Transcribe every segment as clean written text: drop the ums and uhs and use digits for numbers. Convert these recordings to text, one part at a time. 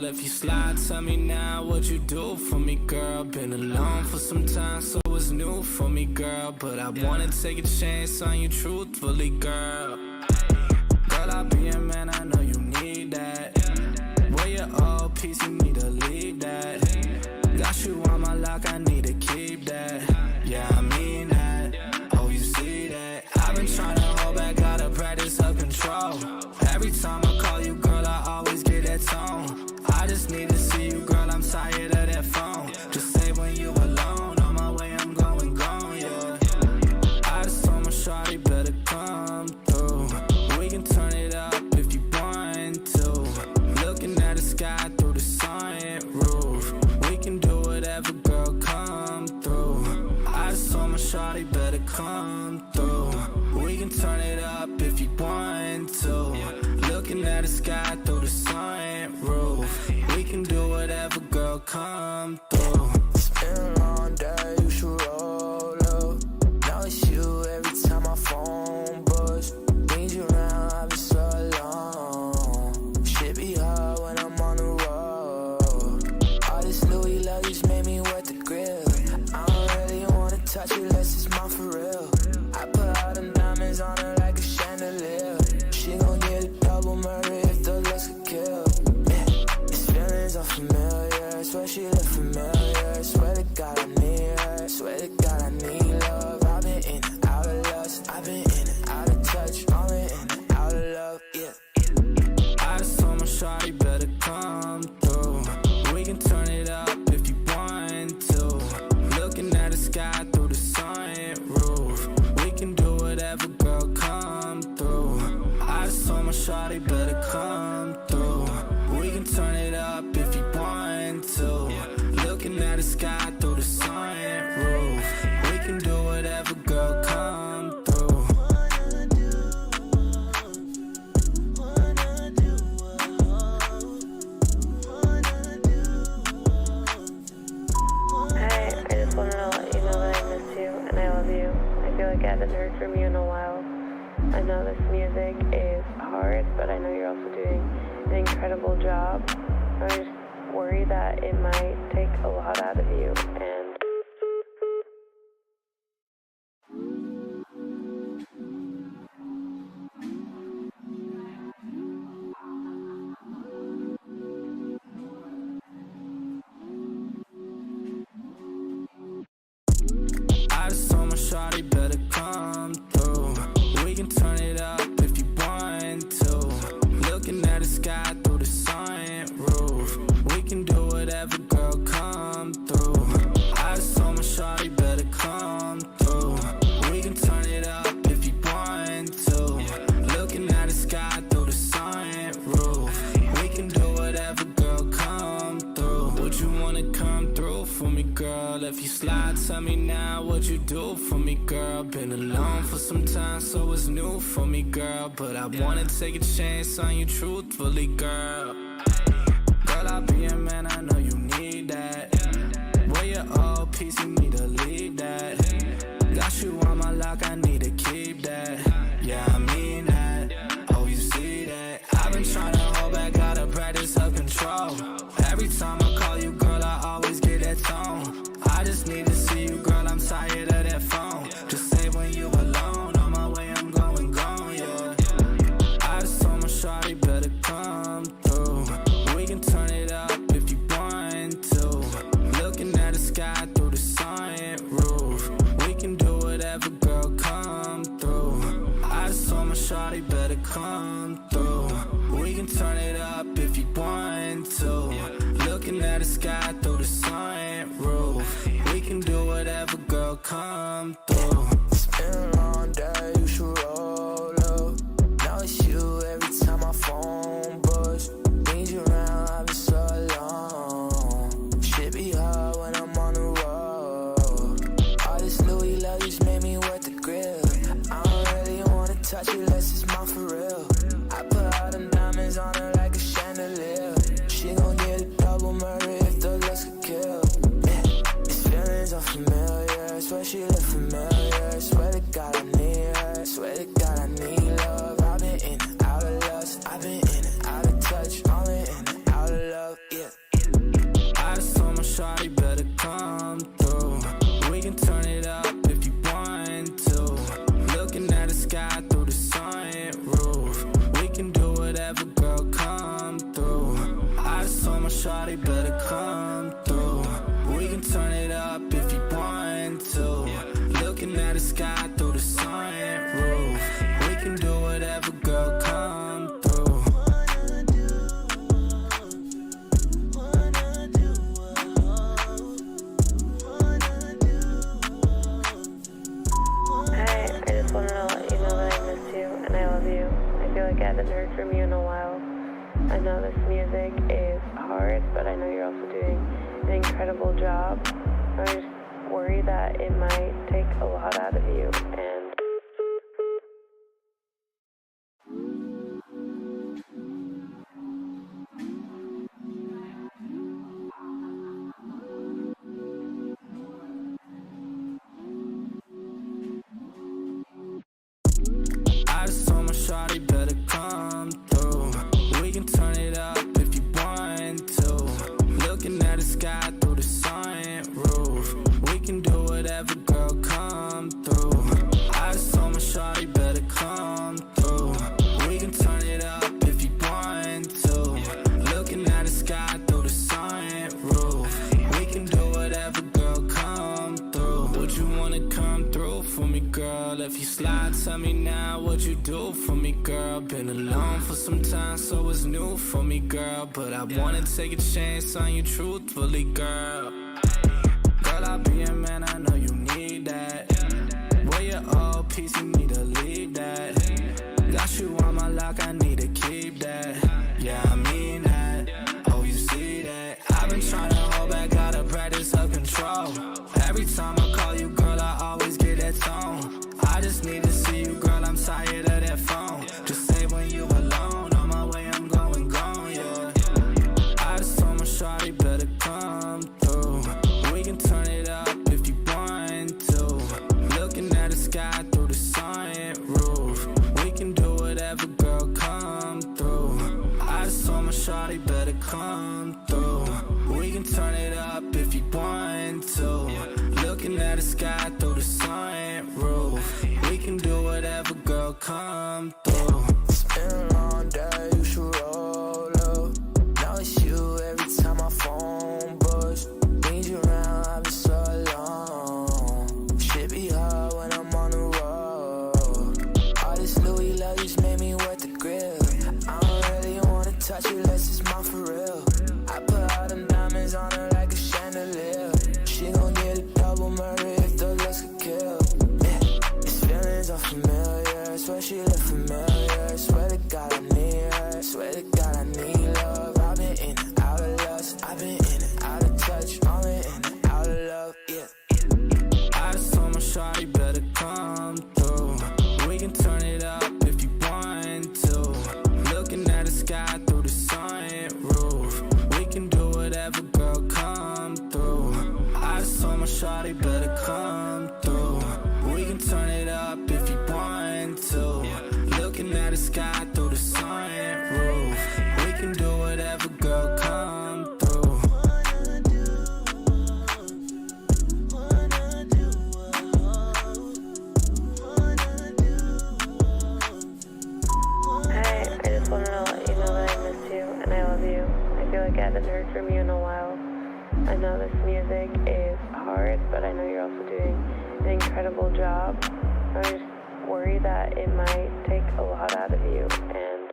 if you slide, tell me now what you do for me, girl. Been alone for some time, so it's new for me, girl. But I wanna take a chance on you truthfully, girl. Girl, I'll be a man, I know you need that. Where your old piece, you need to leave that. Got you on my lock, I need to keep that. Yeah, I mean that. Oh, you see that? I've been trying to hold back, gotta practice self-control. Every time I call you, girl, I always get that tone. I just need to see you, girl, I'm tired of that phone. Just say when you alone, on my way, I'm going gone, yeah. I just told my shawty better come through. We can turn it up if you want to. Looking at the sky through the sunroof. We can do whatever, girl, come through. I just told my shawty better come through. We can turn it up if you want to. Looking at the sky through the sunroof. We can do whatever, girl, come through. It's been a long day, you should roll up. Now it's you every time my phone buzz. Need you around, I've been so alone. Shit be hard when I'm on the road. All this Louis luggage made me wet the grill. I don't really wanna touch it unless it's mine for real. I put all them diamonds on her like a chandelier. She gon' get a double murder if the looks could kill. Yeah, these feelings are familiar. Swear she look familiar. Swear to God I need her. Swear to God I need love. I've been in and out of lust. I've been in and out of touch. I've been in and out of love. Yeah. I just told my shawty better come through. We can turn it up if you want to. Looking at the sky through the sunroof. We can do whatever, girl, come through. I just told my shawty better come through. We can turn it up if you want to. Looking at the sky through the sunroof. We can do whatever, girl, come through. Hi, I just wanted to let you know that I miss you and I love you. I feel like I haven't heard from you in a while. I know this music is hard, but I know you're also doing an incredible job. I just worry that it might take a lot out of you, and I just told my shawty better come through. We can turn it up if you want to. Looking at the sky through the sunroof. We can do whatever, girl, come through. I just told my shawty better come through. We can turn it up if you want to. Looking at the sky through the sunroof. We can do whatever, girl, come through. Would you wanna come through for me, girl? If you slide, tell me now what you do for me, girl. Been alone for some time, so it's new for me, girl. But I wanna take a chance on you truthfully, girl. Girl, I'll be a man, I know you need that. Where your old piece, you need to leave that. Got you on my lock, I need to keep that. Yeah, I mean that. Oh, you see that? I've been trying to hold back, gotta practice self-control. Every time I call you, girl, I always get that tone. I just need to see you, girl, I'm tired of that phone. Just say when you alone, on my way, I'm going gone, yeah. I just told my shawty better come through. We can turn it up if you want to. Looking at the sky through the sunroof. We can do whatever, girl, come through. I just told my shawty better come through. We can turn it up if you want to. Looking at the sky through the sunroof. We can do whatever, girl, come through. It's been a long day, you should roll up. Now it's you every time my phone buzz. Need you around, I've been so alone. Shit be hard when I'm on the road. All this Louis luggage made me wet the grill. I don't really wanna touch it unless it's mine for real. I put all them diamonds on her like a chandelier. She gon' get a double murder if the looks could kill. Yeah, these feelings are familiar. Swear she look familiar. like I haven't heard from you in a while. I know this music is hard, but I know you're also doing an incredible job. I just worry that it might take a lot out of you, and I just told my shawty better come through. We can turn it up if you want to. Looking at the sky through the sunroof. We can do whatever, girl, come through. I just told my shawty better come through. We can turn it up if you want to. Looking at the sky through the sunroof. We can do whatever, girl, come through. Would you wanna come through for me, girl? If you slide, tell me now what you do for me, girl. Been alone for some time, so it's new for me, girl. But I wanna take a chance on you truthfully, girl. Girl, I'll be a man, I know you need that. Where your old piece, you need to leave that. Got you on my lock, I need to keep that. Yeah, I mean that. Oh, you see that? I've been trying to hold back, gotta practice self-control. Every time I call you, girl, I always get that tone. I just need to see you, girl, I'm tired of that phone. Just say when you alone, on my way, I'm going, yeah. I just told my shawty better come through. We can turn it up if you want to. Looking at the sky through the sunroof. We can do whatever, girl, come through. I just told my shawty better come through. We can turn it up if you want to. Looking at the sky through the sunroof. We can do whatever, girl, come through. It's been a long day, you should roll up. Now it's you every time my phone buzz. Need you around, I've been so alone. Shit be hard when I'm on the road. All this Louis love just made me wet the grill. I don't really wanna touch it unless it's mine for real. I put all them diamonds on her like a chandelier. She gon' get a double murder if the looks could kill. Yeah, these feelings are familiar. Swear she look familiar. Swear to God I need her. Swear to God I need love. I've been in and out of lust. I've been in and out of touch. I've been in and out of love. Yeah. I just told my shawty better come through. We can turn it up if you want to. Looking at the sky through the sunroof. We can do whatever, girl, come through. I just told my shawty better come through. We can turn it up if you want to. Looking at the sky through the sunroof. We can do whatever, girl, come through. Hi, I just wanted to let you know that I miss you and I love you. I feel like I haven't heard from you in a while. I know this music is hard, but I know you're also doing an incredible job. I just worry that it might take a lot out of you, and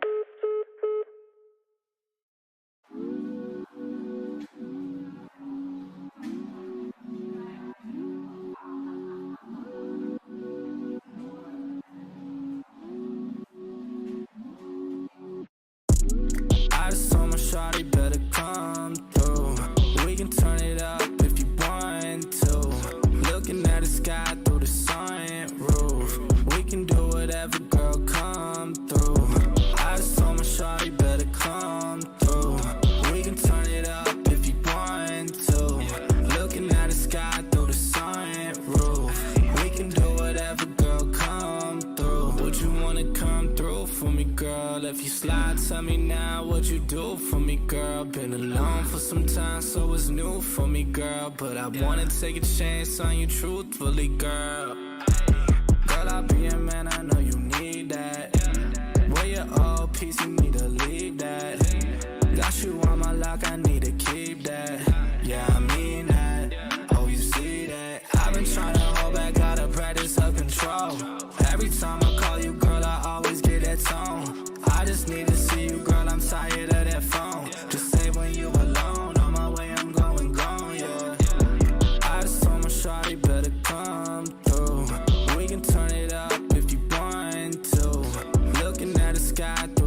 I just told my shawty better come through. We can turn it up if you want to. Looking at the sky through the sunroof. We can do whatever, girl, come through. I just told my shawty better come through. We can turn it up if you want to. Looking at the sky through the sunroof. We can do whatever, girl, come through. Would you wanna come through for me, girl? If you slide, tell me now what you do for me, girl. Been alone for some time, so it's new for me, girl. But I wanna take a chance on you truthfully, girl. Girl, I'll be a man, I know you need that. Where your old piece, you need to leave that. Got you on my lock, I need to keep that. Yeah, I mean that. Oh, you see that? I've been trying to hold back, gotta practice self-control. Every time I call you, girl, I always get that tone. I just need to see you, girl, I'm tired of that phone. Just say when you alone, on my way, I'm going, yeah. I just told my shawty better come through. We can turn it up if you want to. Looking at the sky through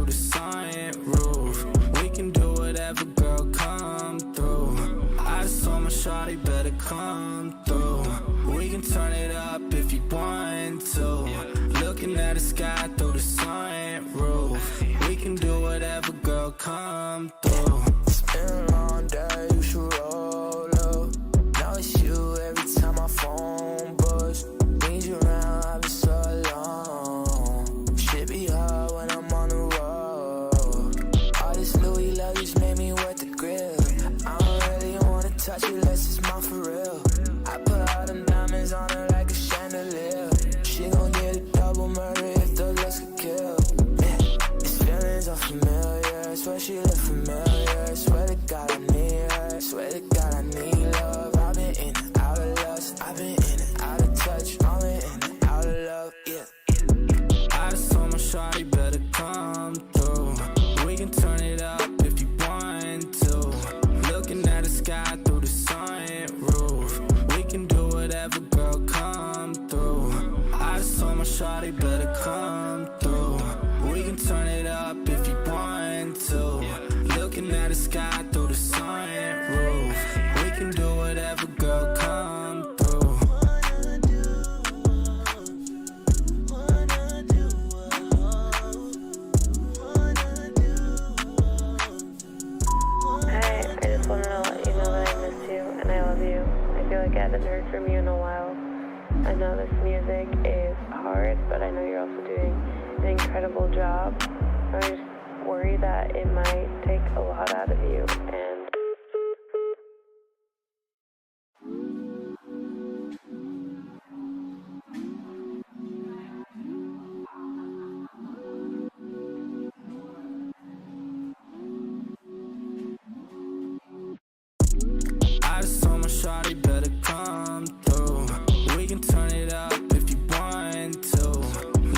the sky through the sunroof. We can do whatever, girl, come through. It's been a long day, you should roll up. Now it's you every time my phone buzz. Need you around, I've been so alone. Shit be hard when I'm on the road. All this Louis luggage made me wet the grill. I don't really wanna touch it unless it's mine for real. I put all them diamonds on her like a chandelier. She gon' get a double murder if the looks could kill. Yeah, these feelings are familiar. Swear she look familiar. Swear to God I need her. Swear to God I need love. I've been in and out of lust. I've been in and out of touch. Only in and out of love. Yeah. I just told my shawty better come through. We can turn it up if you want to. Looking at the sky through the sunroof. We can do whatever, girl, come through. I just told my shawty better come through. We can turn it up if you want to. Looking at the sky through the sunroof. We can do whatever, girl, come through. Hi, I just wanted to let you know that I miss you and I love you. I feel like I haven't heard from you in a while. I know this music is hard, but I know you're also doing an incredible job. I just worry that it might take a lot out of you, and I just told my shawty better come through. We can turn it up if you want to.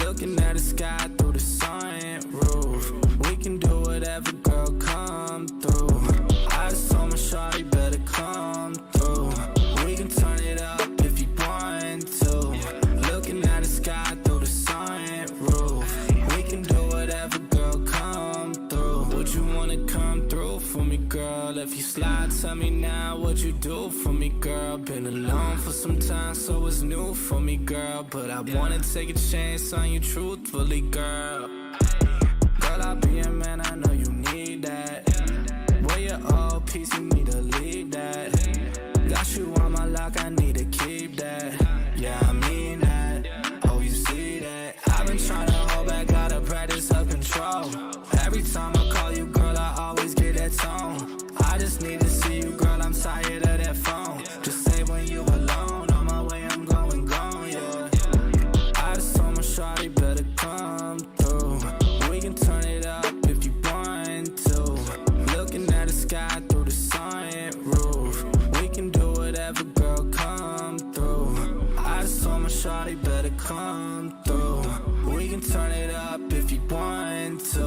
Looking at the sky through the sunroof. We can do whatever, girl, come through. I just told my shawty better come through. We can turn it up if you want to. Looking at the sky through the sunroof. We can do whatever, girl, come through. Would you wanna come through for me, girl? If you slide, tell me now what you do for me, girl. Been alone for some time, so it's new for me, girl. But I wanna take a chance on you truthfully, girl. Girl, I'll be a man, I know you need that. Where your old piece, you need to leave that. Got you on my lock, I need to keep that. Yeah, I mean that. Oh, you see that? I've been trying to hold back, gotta practice self-control. Every time I call you, girl, I always get that tone. I just need to see you, girl, I'm tired of that phone. Just say when you alone, on my way, I'm going gone, yeah. I just told my shawty better come through. We can turn it up if you want to. Looking at the sky through the sunroof. We can do whatever, girl, come through. I just told my shawty better come through. We can turn it up if you want to.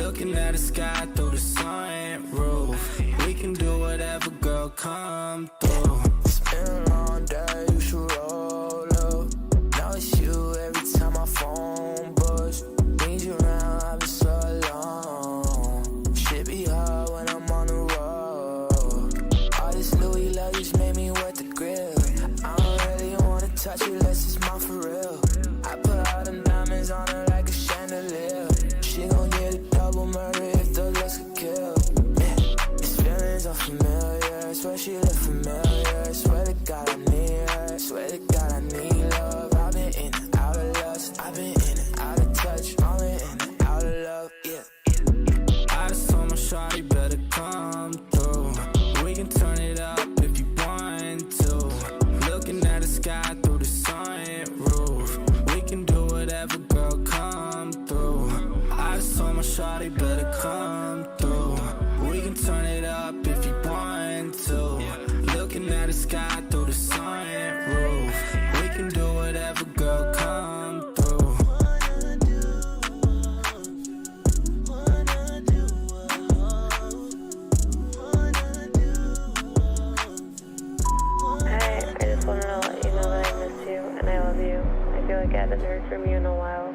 Looking at the sky through the sunroof. We can do whatever, girl, come through. It's been a long day, you should roll up. Now it's you every time my phone buzz. Need you around, I've been so alone. Shit be hard when I'm on the road. All this Louis luggage made me wet the grill. I don't really wanna touch it unless it's mine for real. I put all them diamonds on her like a chandelier. She gon' get a double murder if the looks could kill. Yeah, these feelings are familiar. Swear she look familiar. Swear to God I need her. Swear to God I need love. I've been in and out of lust. I've been in and out of touch. Only in and out of love. Yeah. I just told my shawty better come through. We can turn it up if you want to. Looking at the sky through the sunroof. We can do whatever, girl, come through. I just told my shawty better come through. We can turn it up if you want to. Looking at the sky through the sunroof. We can do whatever, girl, come through. Hi, I just wanted to let you know that I miss you and I love you. I feel like I haven't heard from you in a while.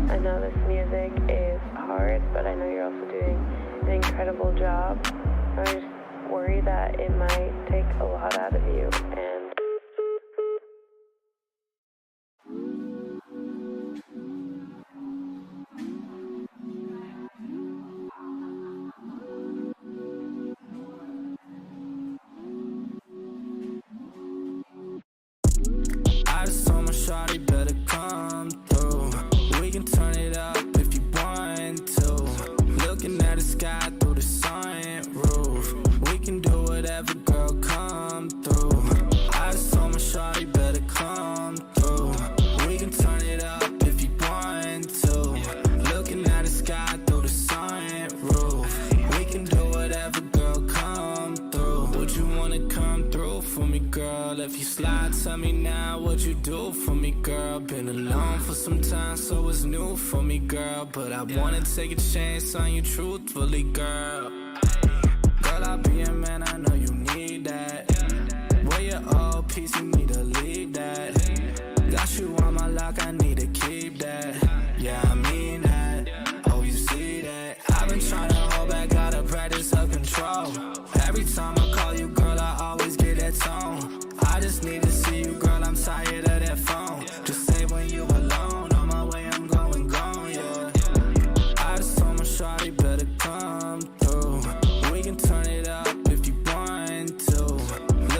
I know this music is hard, but I know you're also doing an incredible job. I just worry that it might take a lot out of you, and tell me now what you do for me, girl. Been alone for some time, so it's new for me, girl. But I wanna take a chance on you truthfully, girl. Girl, I'll be a man, I know you need that. Where your old piece, you need to leave that. Got you on my lock, I need to keep that. Yeah, I mean that. Oh, you see that? I've been trying to hold back, gotta practice self-control. Every time I call you, girl, I always get that tone. I just need to see you, girl, I'm tired of that phone. Just say when you alone, on my way, I'm going, yeah. I just told my shawty better come through. We can turn it up if you want to.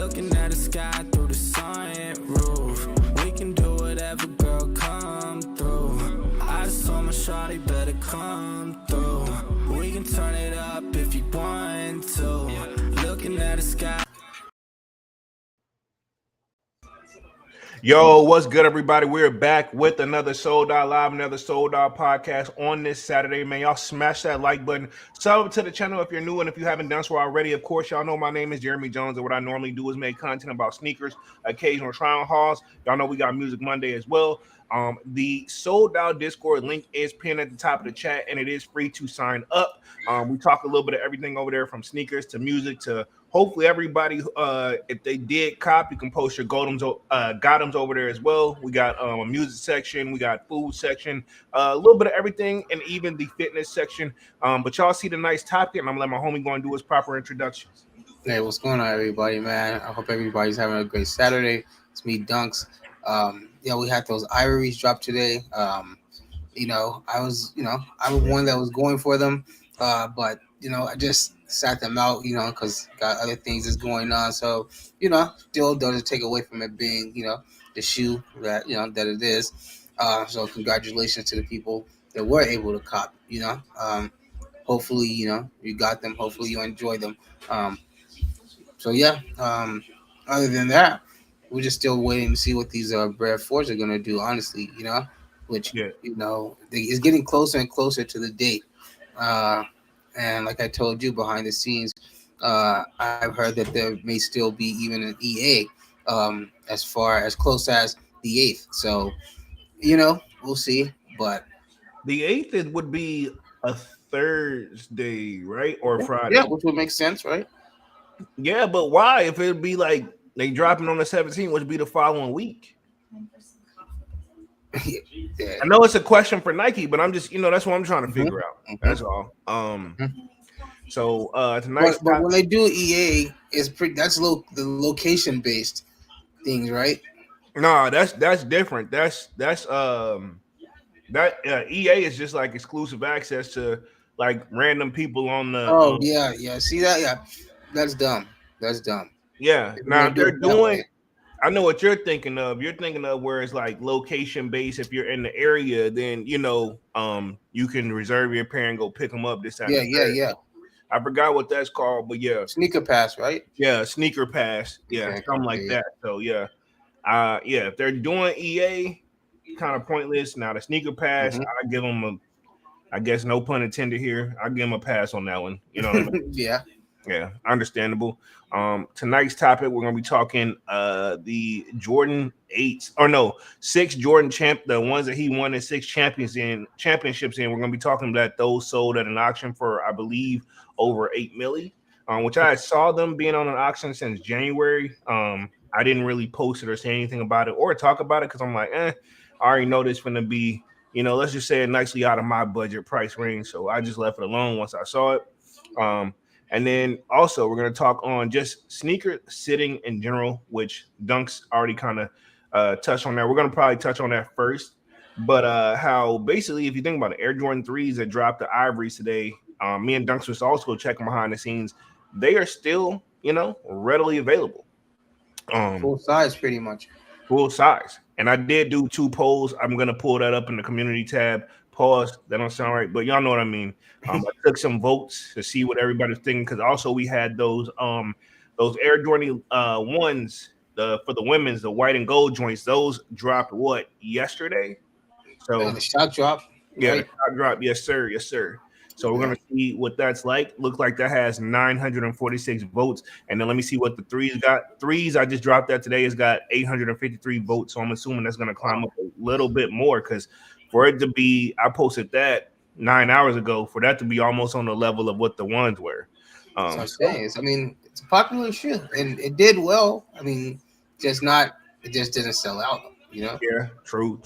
Looking at the sky through the sunroof. We can do whatever, girl, come through. I just told my shawty better come through. We can turn it up if you want to. Looking at the sky. Yo, what's good, everybody? We're back with another Sold Out Live, another Sold Out podcast on this Saturday, man. Y'all smash that like button. Sub to the channel if you're new, and if you haven't done so already, of course, y'all know my name is Jeremy Jones, and what I normally do is make content about sneakers, occasional try-on hauls. Y'all know we got Music Monday as well. The Sold Out Discord link is pinned at the top of the chat, and it is free to sign up. We talk a little bit of everything over there, from sneakers to music to hopefully everybody, if they did cop, you can post your Gottoms over there as well. We got a music section, we got food section, a little bit of everything, and even the fitness section. But y'all see the nice topic, and I'm gonna let my homie go and do his proper introductions. Hey, what's going on, everybody, man? I hope everybody's having a great Saturday. It's me, Dunks. We had those Ivories drop today. I'm one that was going for them, but I just sat them out, because got other things that's going on. So, still doesn't take away from it being, the shoe that that it is. So congratulations to the people that were able to cop. Hopefully, you got them. Hopefully, you enjoy them. Other than that, we're just still waiting to see what these Bred 4s are gonna do. Honestly, which is getting closer and closer to the date. And like I told you, behind the scenes, I've heard that there may still be even an EA, as far as close as the 8th. So, we'll see. But the 8th would be a Thursday, right, or Friday? Yeah, which would make sense, right? Yeah, but why? If it'd be like they dropping on the 17th, which would be the following week. Yeah. I know it's a question for Nike, but I'm just, that's what I'm trying to figure out. That's all. So tonight, but when they do EA, that's the location based things, right? No, that's different. That EA is just like exclusive access to like random people on the. Oh yeah. See that? Yeah, that's dumb. Yeah. Now they're doing. I know what you're thinking of. You're thinking of where it's like location based. If you're in the area, then you can reserve your pair and go pick them up this Saturday. Yeah. I forgot what that's called, but yeah, Sneaker Pass, right? Yeah, Sneaker Pass. Yeah, something like that. So yeah, if they're doing EA, kind of pointless. Now the Sneaker Pass, I give them I guess no pun intended here. I give them a pass on that one. You know what I mean? Yeah, understandable. Tonight's topic, we're gonna be talking the Jordan 6 Jordan the ones that he won in 6 championships in. We're gonna be talking about those sold at an auction for, I believe, over $8 million. Which I saw them being on an auction since January. I didn't really post it or say anything about it or talk about it because I'm like, I already know this gonna be, let's just say it nicely out of my budget price range. So I just left it alone once I saw it. And then also we're going to talk on just sneaker sitting in general, which Dunks already kind of touched on that. We're going to probably touch on that first. But how basically, if you think about it, Air Jordan 3s that dropped the Ivories today, me and Dunks was also checking behind the scenes. They are still, readily available. Full size, pretty much. Full size. And I did do 2 polls. I'm going to pull that up in the community tab. Pause. That don't sound right, but y'all know what I mean. I took some votes to see what everybody's thinking, because also we had those Air Jordan ones for the women's, the white and gold joints. Those dropped yesterday. So the shot drop. Yeah, right? the shot drop. Yes, sir. So we're gonna see what that's like. Look like that has 946 votes. And then let me see what the threes got. Threes, I just dropped that today. It's got 853 votes. So I'm assuming that's gonna climb up a little bit more because for it to be, I posted that 9 hours ago, for that to be almost on the level of what the ones were. So I'm saying, I mean, it's a popular shoe, and it did well. I mean, it just didn't sell out. Yeah, true.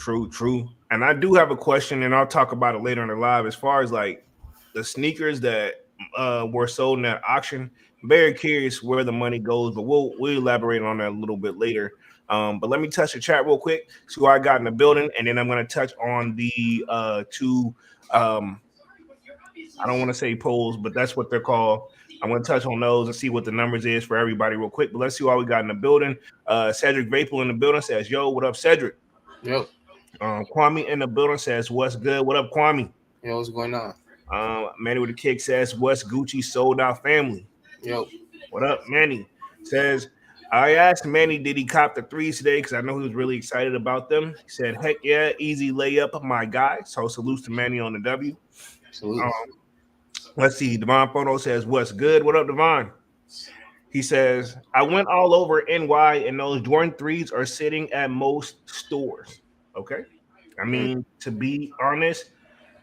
And I do have a question, and I'll talk about it later in the live. As far as like the sneakers that were sold in that auction, I'm very curious where the money goes, but we'll elaborate on that a little bit later. But let me touch the chat real quick, see who I got in the building, and then I'm going to touch on the two. I don't want to say polls, but that's what they're called. I'm going to touch on those and see what the numbers is for everybody real quick. But let's see what we got in the building. Cedric Vapel in the building says, "Yo, what up, Cedric?" Yo. Kwame in the building says, "What's good? What up, Kwame?" Yo, what's going on? Manny with a kick says, "What's Gucci sold out family?" Yo. What up, Manny? Says, I asked Manny, did he cop the threes today? Because I know he was really excited about them. He said, heck yeah, easy layup, my guy. So salutes to Manny on the W. Let's see. Devon Photo says, what's good? What up, Devon? He says, I went all over NY and those Jordan 3s are sitting at most stores. Okay. I mean, to be honest,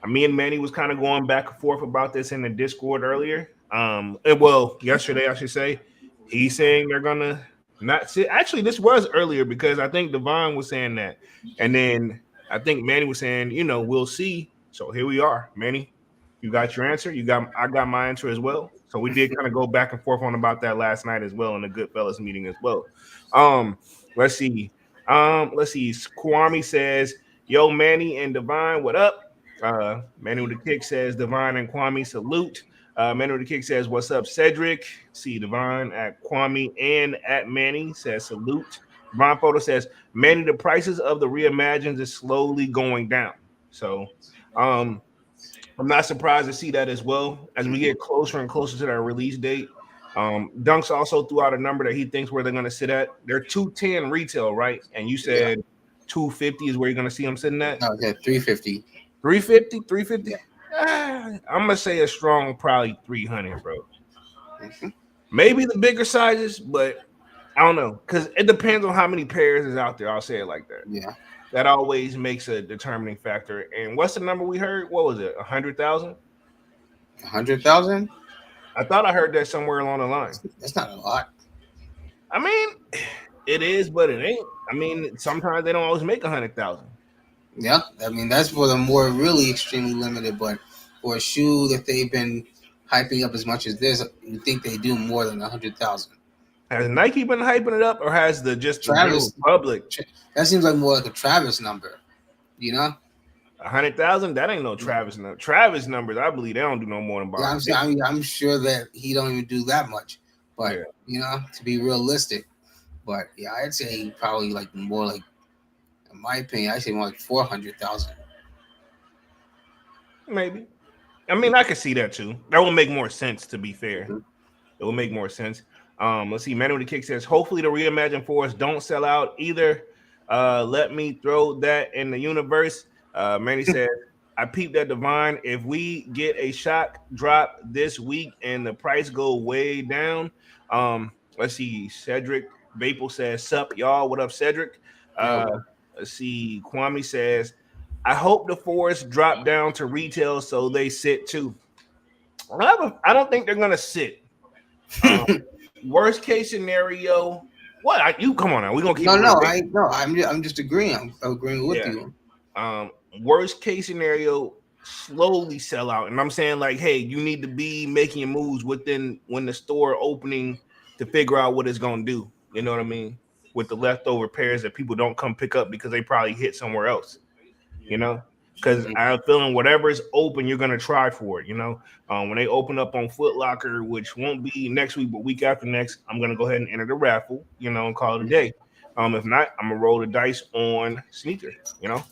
me and Manny was kind of going back and forth about this in the Discord earlier. Yesterday, I should say. He's saying they're gonna not sit. Actually, this was earlier because I think Devon was saying that. And then I think Manny was saying, we'll see. So here we are. Manny, you got your answer. I got my answer as well. So we did kind of go back and forth on about that last night as well in the Goodfellas meeting as well. Let's see. Kwame says, yo, Manny and Devon, what up? Manny with the kick says, Devon and Kwame salute. Manny with the kick says, what's up, Cedric? See, Devon at Kwame and at Manny says salute. Devon Photo says, Manny, the prices of the Reimagines is slowly going down. So I'm not surprised to see that as well as we get closer and closer to that release date. Dunks also threw out a number that he thinks where they're going to sit at. They're 210 retail, right? And you said 250 is where you're going to see them sitting at? No, yeah, 350. 350? Yeah. I'm going to say a strong probably 300, bro. Mm-hmm. Maybe the bigger sizes, but I don't know. Because it depends on how many pairs is out there. I'll say it like that. Yeah. That always makes a determining factor. And what's the number we heard? What was it? 100,000? 100,000? I thought I heard that somewhere along the line. That's not a lot. I mean, it is, but it ain't. I mean, sometimes they don't always make 100,000. Yeah, I mean, that's for the more really extremely limited, but for a shoe that they've been hyping up as much as this, you think they do more than 100,000. Has Nike been hyping it up, or has the Travis public? That seems like more like a Travis number, 100,000? That ain't no Travis number. Travis numbers, I believe they don't do no more than about. Yeah, I'm sure that he don't even do that much, but to be realistic. But yeah, I'd say probably like more like. In my opinion, I say more like 400,000. Maybe. I mean, I could see that too. That would make more sense, to be fair. Mm-hmm. It will make more sense. Let's see. Manny with the kick says, hopefully the Reimagine 4s don't sell out either. Let me throw that in the universe. Manny said, I peeped at Divine. If we get a shock drop this week and the price go way down, let's see. Cedric Vapel says, sup, y'all. What up, Cedric? Let's see. Kwame says, I hope the 4s drop down to retail so they sit too. I don't think they're going to sit. Worst case scenario, what? You come on now. We're going to keep I'm just agreeing. I'm agreeing with you. Worst case scenario, slowly sell out. And I'm saying like, hey, you need to be making your moves when the store opening to figure out what it's going to do. You know what I mean? With the leftover pairs that people don't come pick up because they probably hit somewhere else, because I'm feeling whatever is open, you're going to try for it. When they open up on Foot Locker, which won't be next week, but week after next, I'm going to go ahead and enter the raffle, and call it a day. If not, I'm going to roll the dice on sneakers, Yeah,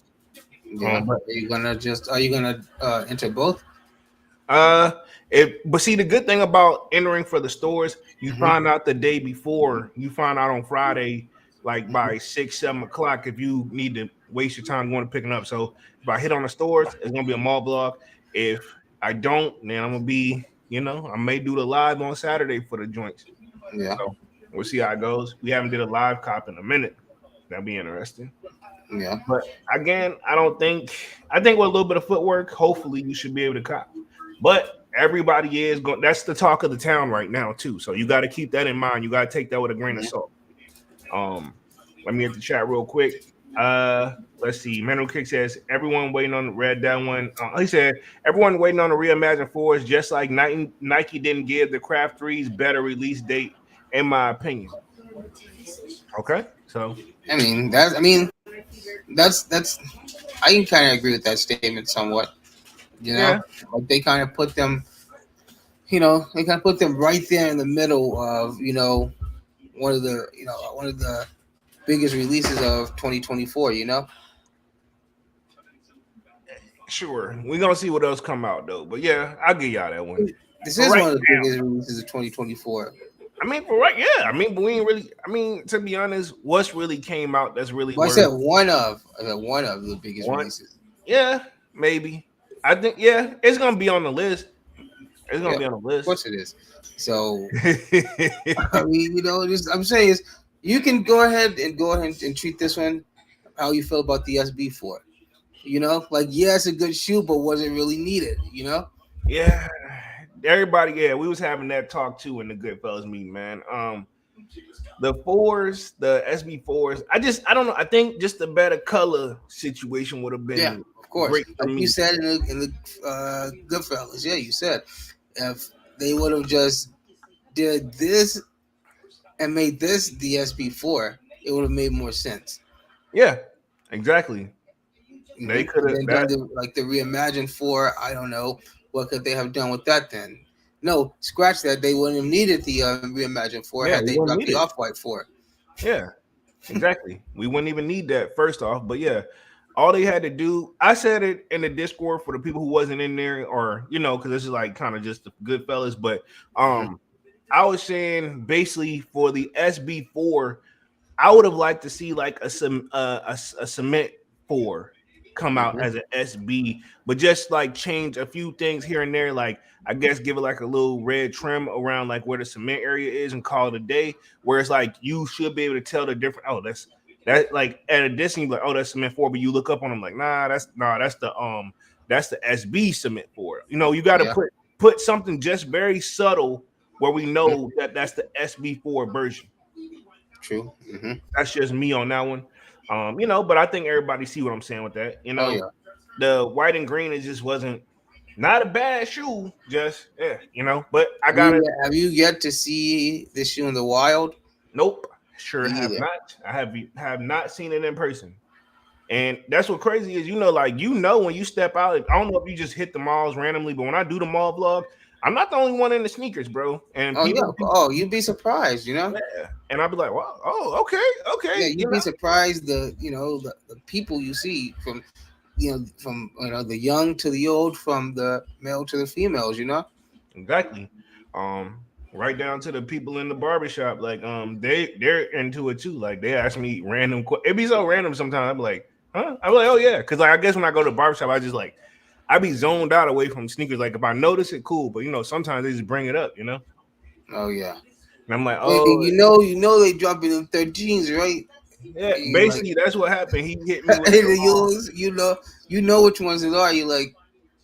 but are you going to enter both? But see, the good thing about entering for the stores, you find out the day before. You find out on Friday, like by 6-7 o'clock, if you need to waste your time going to picking up. So if I hit on the stores, it's gonna be a mall blog. If I don't, then I'm gonna be, I may do the live on Saturday for the joints. Yeah. So we'll see how it goes. We haven't did a live cop in a minute. That'll be interesting. Yeah. But again, I think with a little bit of footwork, hopefully you should be able to cop. But everybody is going. That's the talk of the town right now too. So you got to keep that in mind. You got to take that with a grain of salt. Let me hit the chat real quick. Let's see. Mental Kick says everyone waiting on read that one. He said everyone waiting on the Reimagine 4s, just like Nike didn't give the Craft 3s better release date, in my opinion. Okay, so I mean that's I can kind of agree with that statement somewhat. Like they kind of put them, right there in the middle of one of the biggest releases of 2024. Sure, we're gonna see what else come out though. But yeah, I'll give y'all that one. This is one of the biggest releases of 2024. I mean, but we ain't really. I mean, to be honest, what's really came out that's really. Well, I said one of the biggest releases. Yeah, maybe. I think it's gonna be on the list. It's gonna be on the list. Of course it is. So I mean, I'm saying is you can go ahead and treat this one how you feel about the SB4. It's a good shoe, but was it really needed? Yeah. Everybody, we was having that talk too in the Goodfellas meeting, man. The 4s, the SB4s, I don't know. I think just the better color situation would have been of course. Great like you said in the Goodfellas, you said if they would have just did this and made this the SB4, it would have made more sense. Yeah, exactly. They could have done the Reimagine 4. I don't know. What could they have done with that then? No, scratch that. They wouldn't have needed the Reimagine 4 had they dropped the Off-White 4. Yeah, exactly. We wouldn't even need that first off. But all they had to do, I said it in the Discord for the people who wasn't in there or, because this is like kind of just the Goodfellas. But I was saying basically for the SB4, I would have liked to see like a cement 4 come out as an SB, but just like change a few things here and there, like I guess give it like a little red trim around like where the cement area is and call it a day, where it's like you should be able to tell the different. That like at a distance, like that's cement 4, but you look up on them like that's the SB cement 4. You got to put something just very subtle where we know that that's the SB4 version. True. That's just me on that one. But I think everybody see what I'm saying with that. The white and green, it just wasn't not a bad shoe, just But I got it. Have you yet to see this shoe in the wild? Nope, sure have not. I have not seen it in person, and that's what crazy is. When you step out, I don't know if you just hit the malls randomly, but when I do the mall vlog, I'm not the only one in the sneakers, bro. And you'd be surprised, Yeah. And I'd be like, wow, okay. Yeah, you'd be surprised the people you see from the young to the old, from the male to the females, Exactly. Right down to the people in the barbershop, like they're into it too. Like they ask me random it'd be so random sometimes. I'm like, huh? I'm like, oh yeah, because I guess when I go to the barbershop, I be zoned out away from sneakers. Like if I notice it, cool. But sometimes they just bring it up, Oh yeah. And I'm like, they dropping them 13s, right? Yeah, basically that's what happened. He hit me with you know which ones it are. You're like,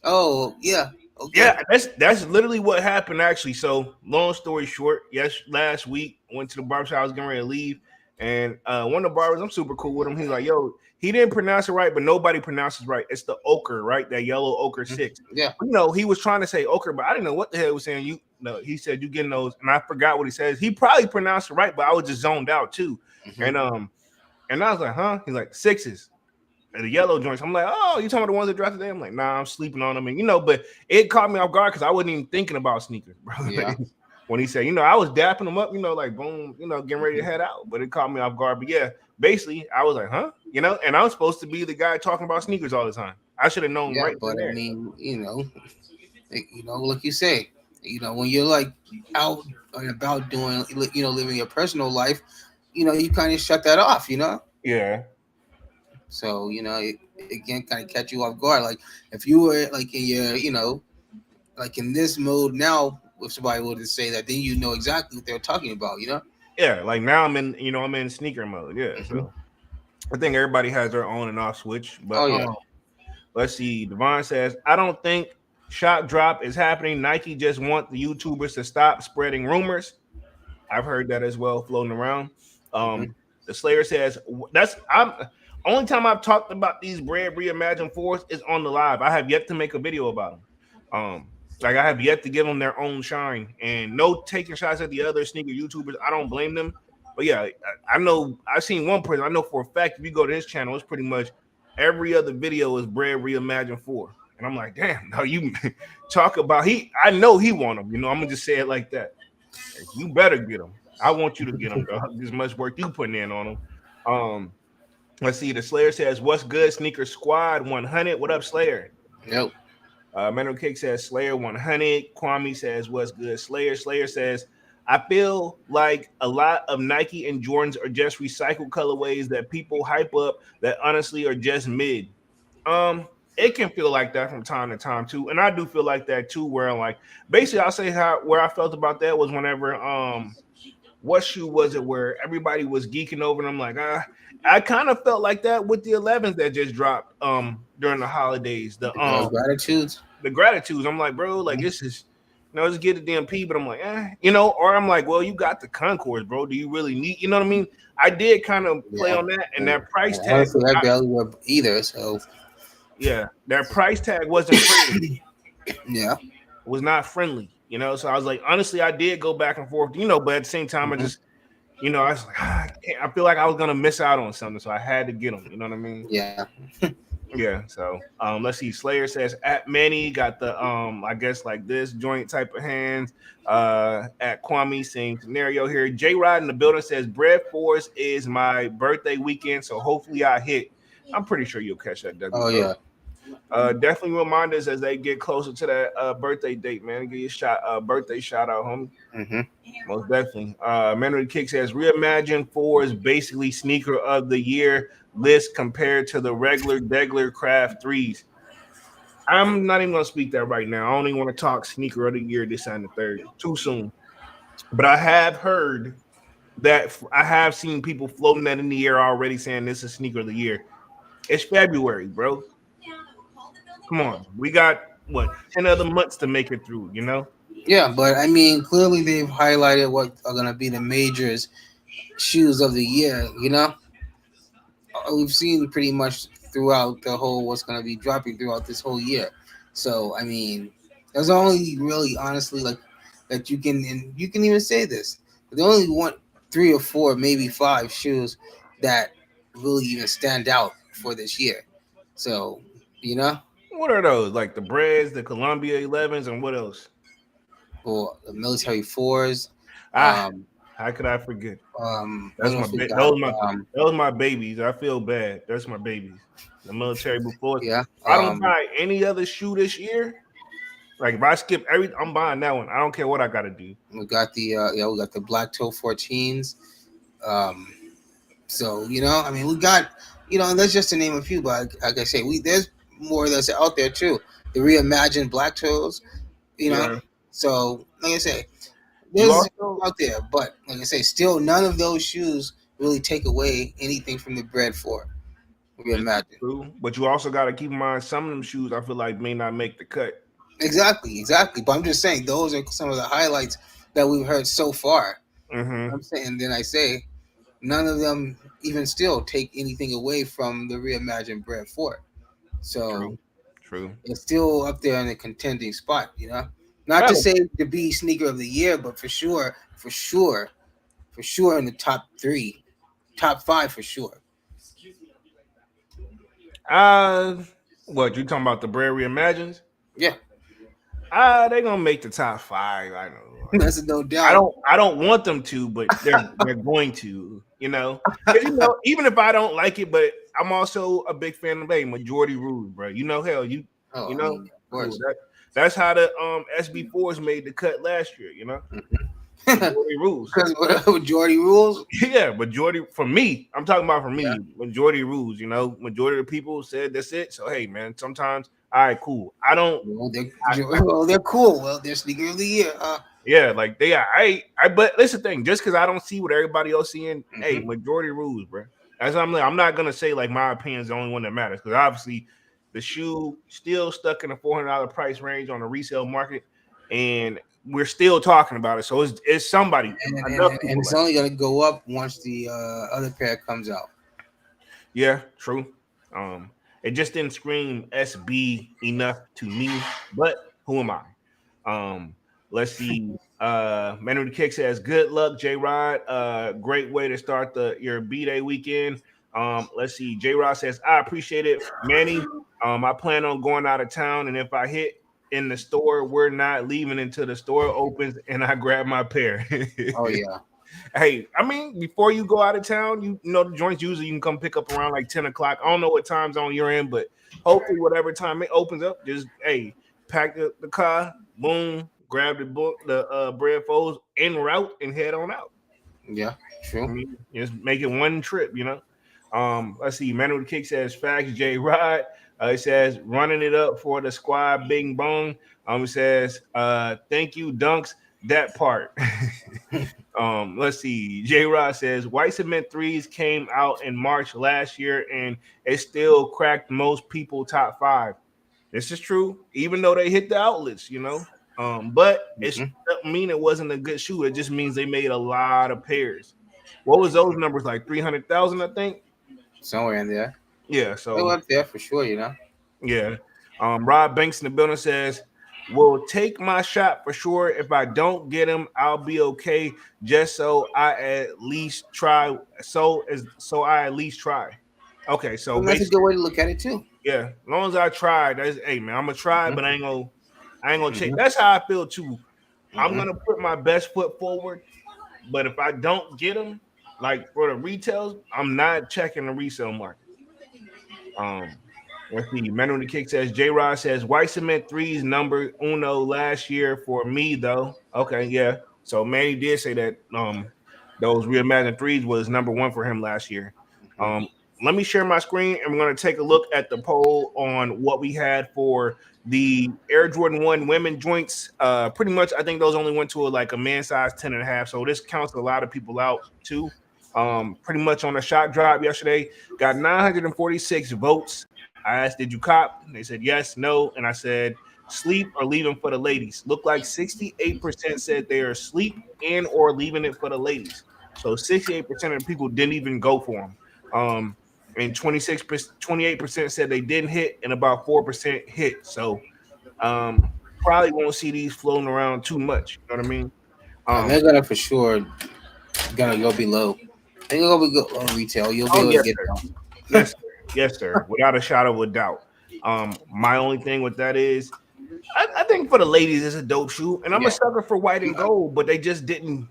oh yeah. Okay. Yeah, that's literally what happened actually. So long story short, last week I went to the barbershop. I was getting ready to leave. And one of the barbers, I'm super cool with him. He's like, yo, he didn't pronounce it right, but nobody pronounces right. It's the ochre, right? That yellow ochre 6. Yeah. He was trying to say ochre, but I didn't know what the hell he was saying. He said you getting those, and I forgot what he says. He probably pronounced it right, but I was just zoned out too. And I was like, huh? He's like 6s. The yellow joints. I'm like, oh, you talking about the ones that dropped today? I'm like, nah, I'm sleeping on them. And but it caught me off guard because I wasn't even thinking about sneakers, bro. Yeah. When he said, I was dapping them up, like boom, getting ready to head out. But it caught me off guard. But yeah, basically, I was like, huh? And I was supposed to be the guy talking about sneakers all the time. I should have known right. But I mean, like you say, when you're like out and about doing, living your personal life, you kind of shut that off, Yeah. So, it again kind of catch you off guard. Like if you were like in your, like in this mode now, if somebody were to say that, then you know exactly what they're talking about, you know? Yeah, like now I'm in sneaker mode. Yeah, Mm-hmm. so I think everybody has their on and off switch. But Oh yeah. let's see. Devon says, I don't think shop drop is happening. Nike just want the YouTubers to stop spreading rumors. I've heard that as well floating around. The Slayer says I'm only time I've talked about these Bread Reimagined fours is on the live. I have yet to make a video about them. Like I have yet to give them their own shine, and no taking shots at the other sneaker YouTubers. I don't blame them, but yeah, I know I've seen one person. I know for a fact if you go to his channel, it's pretty much every other video is Bread Reimagined 4. And I'm like, damn, no, you talk about I know he want them. You know, I'm gonna just say it like that. You better get them. I want you to get them, dog. As much work you putting in on them. Let's see. The Slayer says, "What's good, Sneaker Squad 100? What up, Slayer?" Nope. Mental Cake says, "Slayer 100." Kwame says, "What's good, Slayer?" Slayer says, "I feel like a lot of Nike and Jordans are just recycled colorways that people hype up that honestly are just mid." It can feel like that from time to time too, and I do feel like that too. Where I'm like, basically, I'll say where I felt about that was whenever what shoe was it where everybody was geeking over, and I'm like, I kind of felt like that with the 11s that just dropped during the holidays. The gratitudes. I'm like, bro, like this is, let's get a DMP, but I'm like, or I'm like, well, you got the Concourse, bro. Do you really need, you know what I mean? I did kind of play on that, and that price tag. Honestly, I barely were either, so. Yeah, that price tag wasn't friendly. Yeah. Was not friendly, so I was like, honestly, I did go back and forth, but at the same time, I just, I was like, I feel like I was gonna miss out on something, so I had to get them. You know what I mean? Yeah. Yeah. So let's see. Slayer says at Manny got the I guess like this joint type of hands. At Kwame, same scenario here. J Rod in the building says Bread Force is my birthday weekend, so hopefully I hit. I'm pretty sure you'll catch that. Oh yeah. Definitely remind us as they get closer to that birthday date, man. Give you a birthday shout out, homie. Most definitely. Memory Kick says Reimagined 4 is basically sneaker of the year list compared to the regular Degler Craft 3s. I'm not even gonna speak that right now. I don't even want to talk sneaker of the year this and the third. Too soon. But I have heard that I have seen people floating that in the air already saying this is sneaker of the year. It's February, bro. Come on, we got 10 other months to make it through, Yeah, but I mean, clearly they've highlighted what are gonna be the majors shoes of the year. We've seen pretty much throughout the whole what's gonna be dropping throughout this whole year. So I mean, there's only really honestly like that you can even say this. They only want 3 or 4, maybe 5 shoes that really even stand out for this year. So what are those? Like the Breads, the Columbia 11s, and what else? Or the military 4s. How could I forget? That's those my babies. I feel bad. That's my babies. The military before. Yeah. I don't buy any other shoe this year. Like if I skip I'm buying that one. I don't care what I gotta do. We got the we got the Black Toe 14s. So I mean we got and that's just to name a few, but like I say, there's more that's out there too. The reimagined Black Toes, So like I say, there's out there, but like I say, still none of those shoes really take away anything from the Bread 4. Reimagined. True, but you also got to keep in mind some of them shoes I feel like may not make the cut. Exactly. But I'm just saying those are some of the highlights that we've heard so far. I'm saying, then I say, none of them even still take anything away from the reimagined Bread 4. So true. It's still up there in a contending spot, Not to say to be sneaker of the year, but for sure in the top 3, top 5 for sure. What you talking about? The Bread Reimagines? Yeah. They're gonna make the top 5. I know. That's no doubt. I don't want them to, but they're going to. Even if I don't like it, but I'm also a big fan of majority rule, bro. Of course. That's how the SB4s made the cut last year. Majority rules. Because majority rules. Yeah, majority for me. I'm talking about for me. Yeah. Majority rules. You know, majority of the people said that's it. So hey, man. Sometimes, all right, cool. I don't. Well, they're cool. Well, they're sneaker of the year. Yeah, like they are. But listen, the thing. Just because I don't see what everybody else seeing, hey, majority rules, bro. As I'm not gonna say like my opinion is the only one that matters because obviously the shoe still stuck in the $400 price range on the resale market, and we're still talking about it. So it's somebody, and it's only gonna go up once the other pair comes out. Yeah, true. It just didn't scream SB enough to me, but who am I? Let's see. Manu the Kick says, "Good luck, J Rod. Great way to start your B-Day weekend." Let's see. J Rod says, "I appreciate it, Manny. I plan on going out of town, and if I hit in the store, we're not leaving until the store opens and I grab my pair." Oh yeah. Hey, I mean, before you go out of town, you know the joints usually you can come pick up around like 10 o'clock. I don't know what time zone you're in, but hopefully whatever time it opens up, just pack the car, boom. Grab the bread folds en route and head on out. Yeah, true. I mean, just make it one trip, you know. Let's see. Manu the Kick says facts. J Rod. It says running it up for the squad. Bing bong. It says thank you, Dunks. That part. Let's see. J Rod says white cement threes came out in March last year and it still cracked most people top 5. This is true, even though they hit the outlets, you know. But it doesn't mean it wasn't a good shoe. It just means they made a lot of pairs. What was those numbers like? 300,000, I think. Somewhere in there. Yeah, so they were up there for sure, you know. Yeah. Rob Banks in the building says, "Will take my shot for sure. If I don't get him, I'll be okay. Just so I at least try. So I at least try." Okay, so well, that's a good way to look at it too. Yeah, as long as I try, hey man, I'm gonna try, but I ain't gonna check. That's how I feel too. I'm gonna put my best foot forward, but if I don't get them, like for the retails, I'm not checking the resale market. Let's see. Manu the Kick says J Rod says white cement threes number uno last year for me though. Okay, yeah. So Manny did say that those reimagined threes was number 1 for him last year. Let me share my screen and we're going to take a look at the poll on what we had for the Air Jordan 1 women joints. Pretty much, I think those only went to a man size 10.5. So this counts a lot of people out too. Pretty much on a shot drop yesterday, got 946 votes. I asked, did you cop? And they said yes, no. And I said, sleep or leaving for the ladies. Looked like 68% said they are asleep and or leaving it for the ladies. So 68% of the people didn't even go for them. And 28% said they didn't hit, and about 4% hit. So probably won't see these floating around too much. You know what I mean? They're gonna for sure gonna go below. They're gonna go on retail. You'll be able to get them. Yes, sir. Yes, sir. Without a shadow of a doubt. My only thing with that is, I think for the ladies, it's a dope shoe, and I'm a sucker for white and gold, but they just didn't.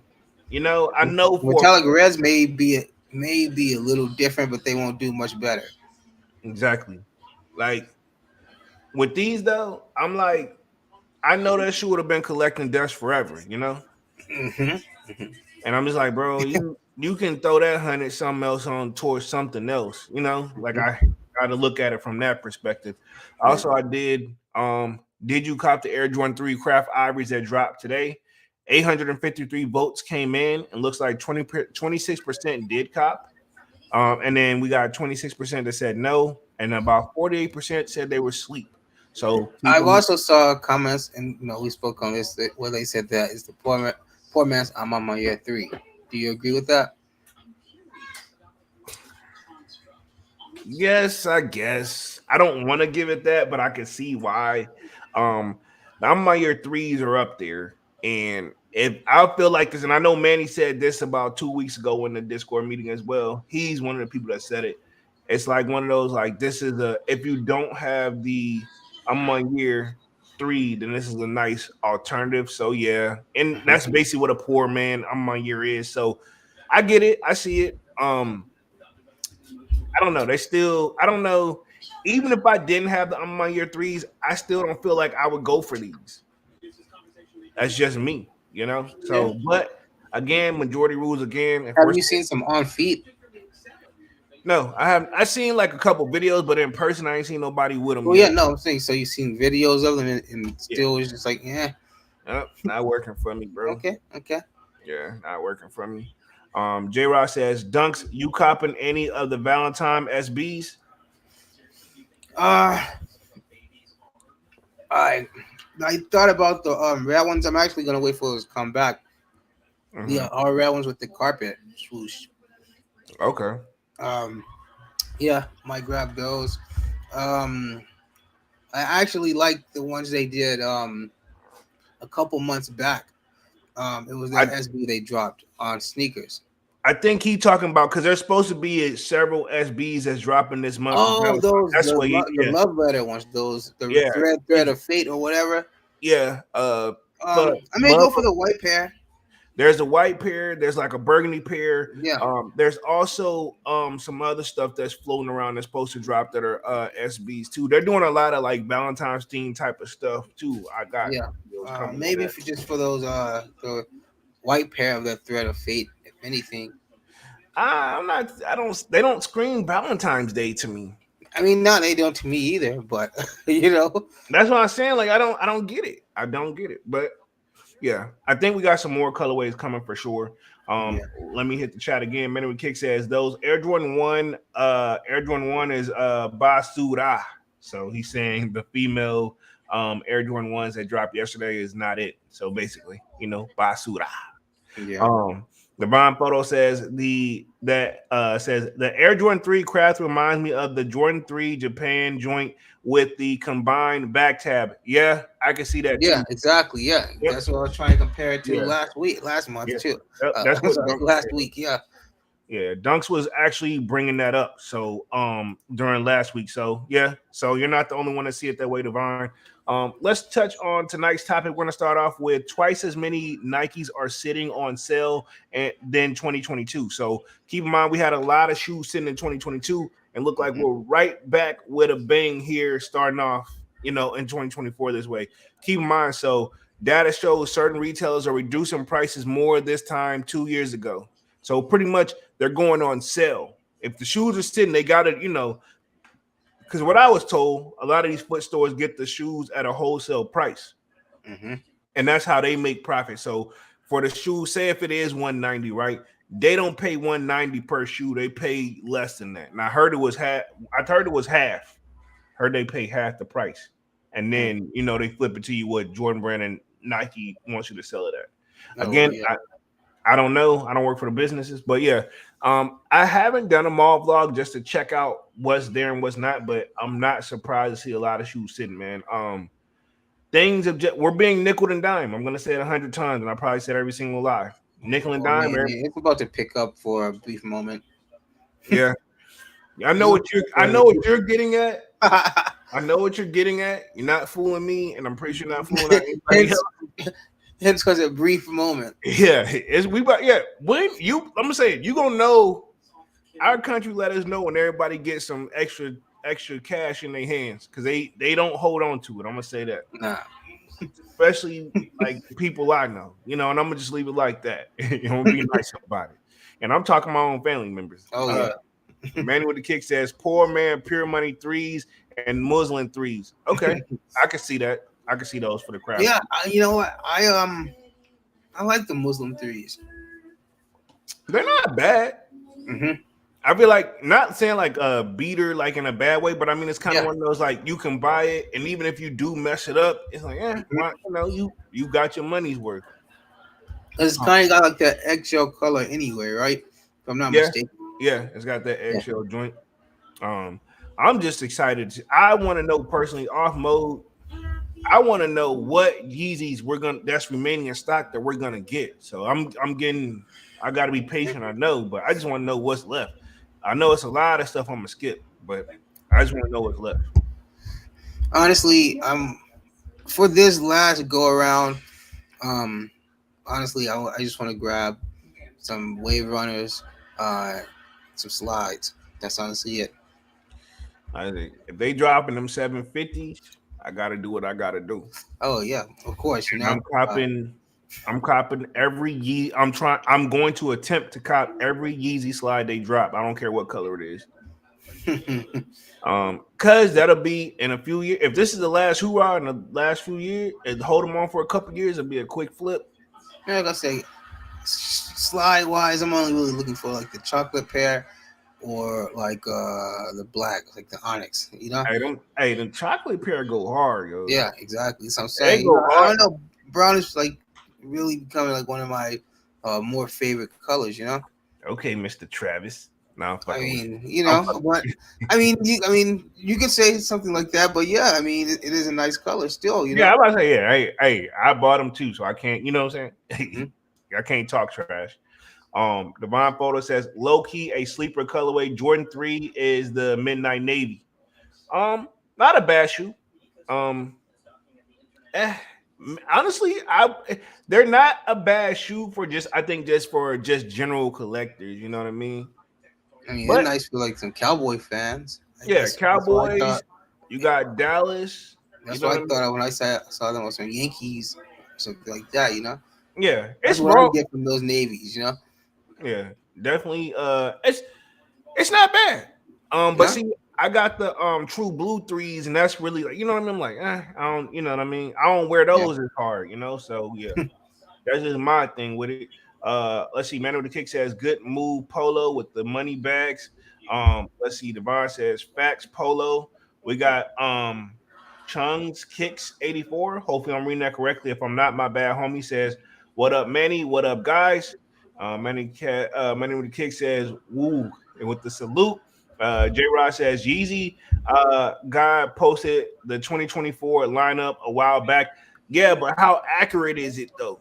You know, I know metallic reds may be a little different, but they won't do much better. Exactly. Like with these though, I'm like, I know that shoe would have been collecting dust forever, you know. And I'm just like, bro, you can throw that 100 something else on towards something else, you know. Like I got to look at it from that perspective. Also, I did. Did you cop the Air Jordan 3 Craft Ivories that dropped today? 853 votes came in, and looks like 26% did cop. And then we got 26% that said no, and about 48% said they were asleep. So I've also saw comments, and we spoke on this where they said that is the poor man's I'm on my year 3. Do you agree with that? Yes, I guess. I don't want to give it that, but I can see why. I'm my year 3s are up there, and if I feel like this, and I know Manny said this about 2 weeks ago in the Discord meeting as well. He's one of the people that said it. It's like one of those, like, this is if you don't have the I'm on year 3, then this is a nice alternative. So yeah, and that's basically what a poor man I'm on year is. So I get it, I see it. I don't know. I don't know. Even if I didn't have the I'm on year 3s, I still don't feel like I would go for these. That's just me. You know, so but Again, majority rules again. Have you seen some on feet? No, I haven't. I seen like a couple videos, but in person, I ain't seen nobody with them. Well, yet. Yeah, no, I'm saying so. You've seen videos of them, and still yeah. It's just like, yeah, not working for me, bro. Okay. Yeah, not working for me. J Rock says, Dunks, you copping any of the Valentine SBs? I thought about the red ones. I'm actually gonna wait for those to come back. Mm-hmm. Yeah, our red ones with the carpet swoosh. Okay. Yeah, might grab those. I actually like the ones they did a couple months back. It was that SB they dropped on sneakers. I think he talking about because there's supposed to be several SBs that's dropping this month. Oh, those the love letter ones, those thread of fate or whatever. Yeah. I may go for the white pair. There's a white pair. There's like a burgundy pair. Yeah. There's also some other stuff that's floating around that's supposed to drop that are SBs too. They're doing a lot of like Valentine's theme type of stuff too. I got maybe for those the white pair of the thread of fate, if anything. They don't scream Valentine's Day to me. I mean, no, they don't to me either, but you know. That's what I'm saying. Like I don't get it. I don't get it. But yeah, I think we got some more colorways coming for sure. Let me hit the chat again. Manny Kick says those Air Jordan 1 is basura. So he's saying the female Air Jordan 1s that dropped yesterday is not it. So basically, basura. Yeah. The Bond photo says the Air Jordan 3 craft reminds me of the Jordan 3 Japan joint with the combined back tab. Yeah, I can see that. Yeah, exactly. Yeah, yep. That's what I was trying to compare it to last month too. That's what last week. Yeah. Yeah, Dunks was actually bringing that up. So during last week. So yeah, so you're not the only one to see it that way, Devon. Let's touch on tonight's topic. We're going to start off with twice as many Nikes are sitting on sale than 2022. So keep in mind, we had a lot of shoes sitting in 2022 and look like we're right back with a bang here starting off, in 2024 this way. Keep in mind, so data shows certain retailers are reducing prices more this time 2 years ago. So pretty much they're going on sale. If the shoes are sitting, they got it, because what I was told, a lot of these foot stores get the shoes at a wholesale price. Mm-hmm. And that's how they make profit. So for the shoes, say if it is $190, right? They don't pay $190 per shoe. They pay less than that. And I heard it was half. Heard they pay half the price. And then, they flip it to you what Jordan Brand and Nike wants you to sell it at. Again, I don't know. I don't work for the businesses, but yeah. I haven't done a mall vlog just to check out what's there and what's not, but I'm not surprised to see a lot of shoes sitting, man. We're being nickel and dime. I'm gonna say it 100 times, and I probably said every single lie. Nickel and dime. Man, it's about to pick up for a brief moment. Yeah, I know what you're getting at. I know what you're getting at. You're not fooling me, and I'm pretty sure you're not fooling anybody else. It's because a brief moment. Yeah, I'm gonna say it, you gonna know. Our country let us know when everybody gets some extra cash in their hands because they don't hold on to it. I'm gonna say that. Nah. Especially like people I know, and I'm gonna just leave it like that. I'm gonna be nice about it. And I'm talking my own family members. Oh yeah. Manny with the Kick says poor man, pure money threes and Muslim threes. Okay, I can see that. I can see those for the crowd. Yeah, you know what? I like the Muslim threes. They're not bad. Mm-hmm. I feel like not saying like a beater like in a bad way, but I mean it's kind of one of those like you can buy it, and even if you do mess it up, it's like you got your money's worth. It's kind of got like that eggshell color anyway, right? If I'm not mistaken. Yeah, it's got that eggshell joint. I'm just excited. I want to know personally off mode. I want to know what Yeezys that's remaining in stock that we're gonna get. So I got to be patient. I know, but I just want to know what's left. I know it's a lot of stuff I'm gonna skip, but I just want to know what's left. Honestly, for this last go around, honestly, I just want to grab some Wave Runners, some slides. That's honestly it. I think if they dropping them 750s, I gotta do what I gotta do. Oh yeah, of course. I'm copping I'm copping every Yeezy. I'm going to attempt to cop every Yeezy slide they drop. I don't care what color it is. Cause that'll be in a few years. If this is the last hoorah in the last few years, and hold them on for a couple years, it'll be a quick flip. Yeah, like I say, slide wise, I'm only really looking for like the chocolate pair or like the black, like the Onyx. You know? Hey, the chocolate pair go hard, yo. Yeah, exactly. That's what I'm saying. I don't know. Brown is like really becoming like one of my more favorite colors. You know? Okay, Mr. Travis. No, I mean, you know, but I mean, you could say something like that, but yeah, I mean, it is a nice color still. You know? Yeah, I'm about to say, yeah, hey, I bought them too, so I can't, you know what I'm saying? Mm-hmm. I can't talk trash. Divine Photo says low key a sleeper colorway. Jordan 3 is the Midnight Navy. Not a bad shoe. Honestly, they're not a bad shoe for just general collectors. You know what I mean? I mean, they're nice for like some Cowboy fans. Yeah, Cowboys. You got Dallas. That's what I thought when I saw them on some Yankees, something like that. You know? Yeah, that's what I get from those navies. You know? Yeah, definitely. It's not bad. But see, I got the true blue 3s, and that's really like, you know what I mean? I'm like, I don't, you know what I mean? I don't wear those as hard, you know. So yeah, that's just my thing with it. Let's see. Man with the Kick says good move polo with the money bags. Let's see. Devon says facts polo. We got Chung's Kicks 84. Hopefully I'm reading that correctly. If I'm not, my bad. Homie says, what up, Manny? What up, guys? Manny with the Kick says woo, and with the salute. J Rod says Yeezy guy posted the 2024 lineup a while back. Yeah, but how accurate is it though?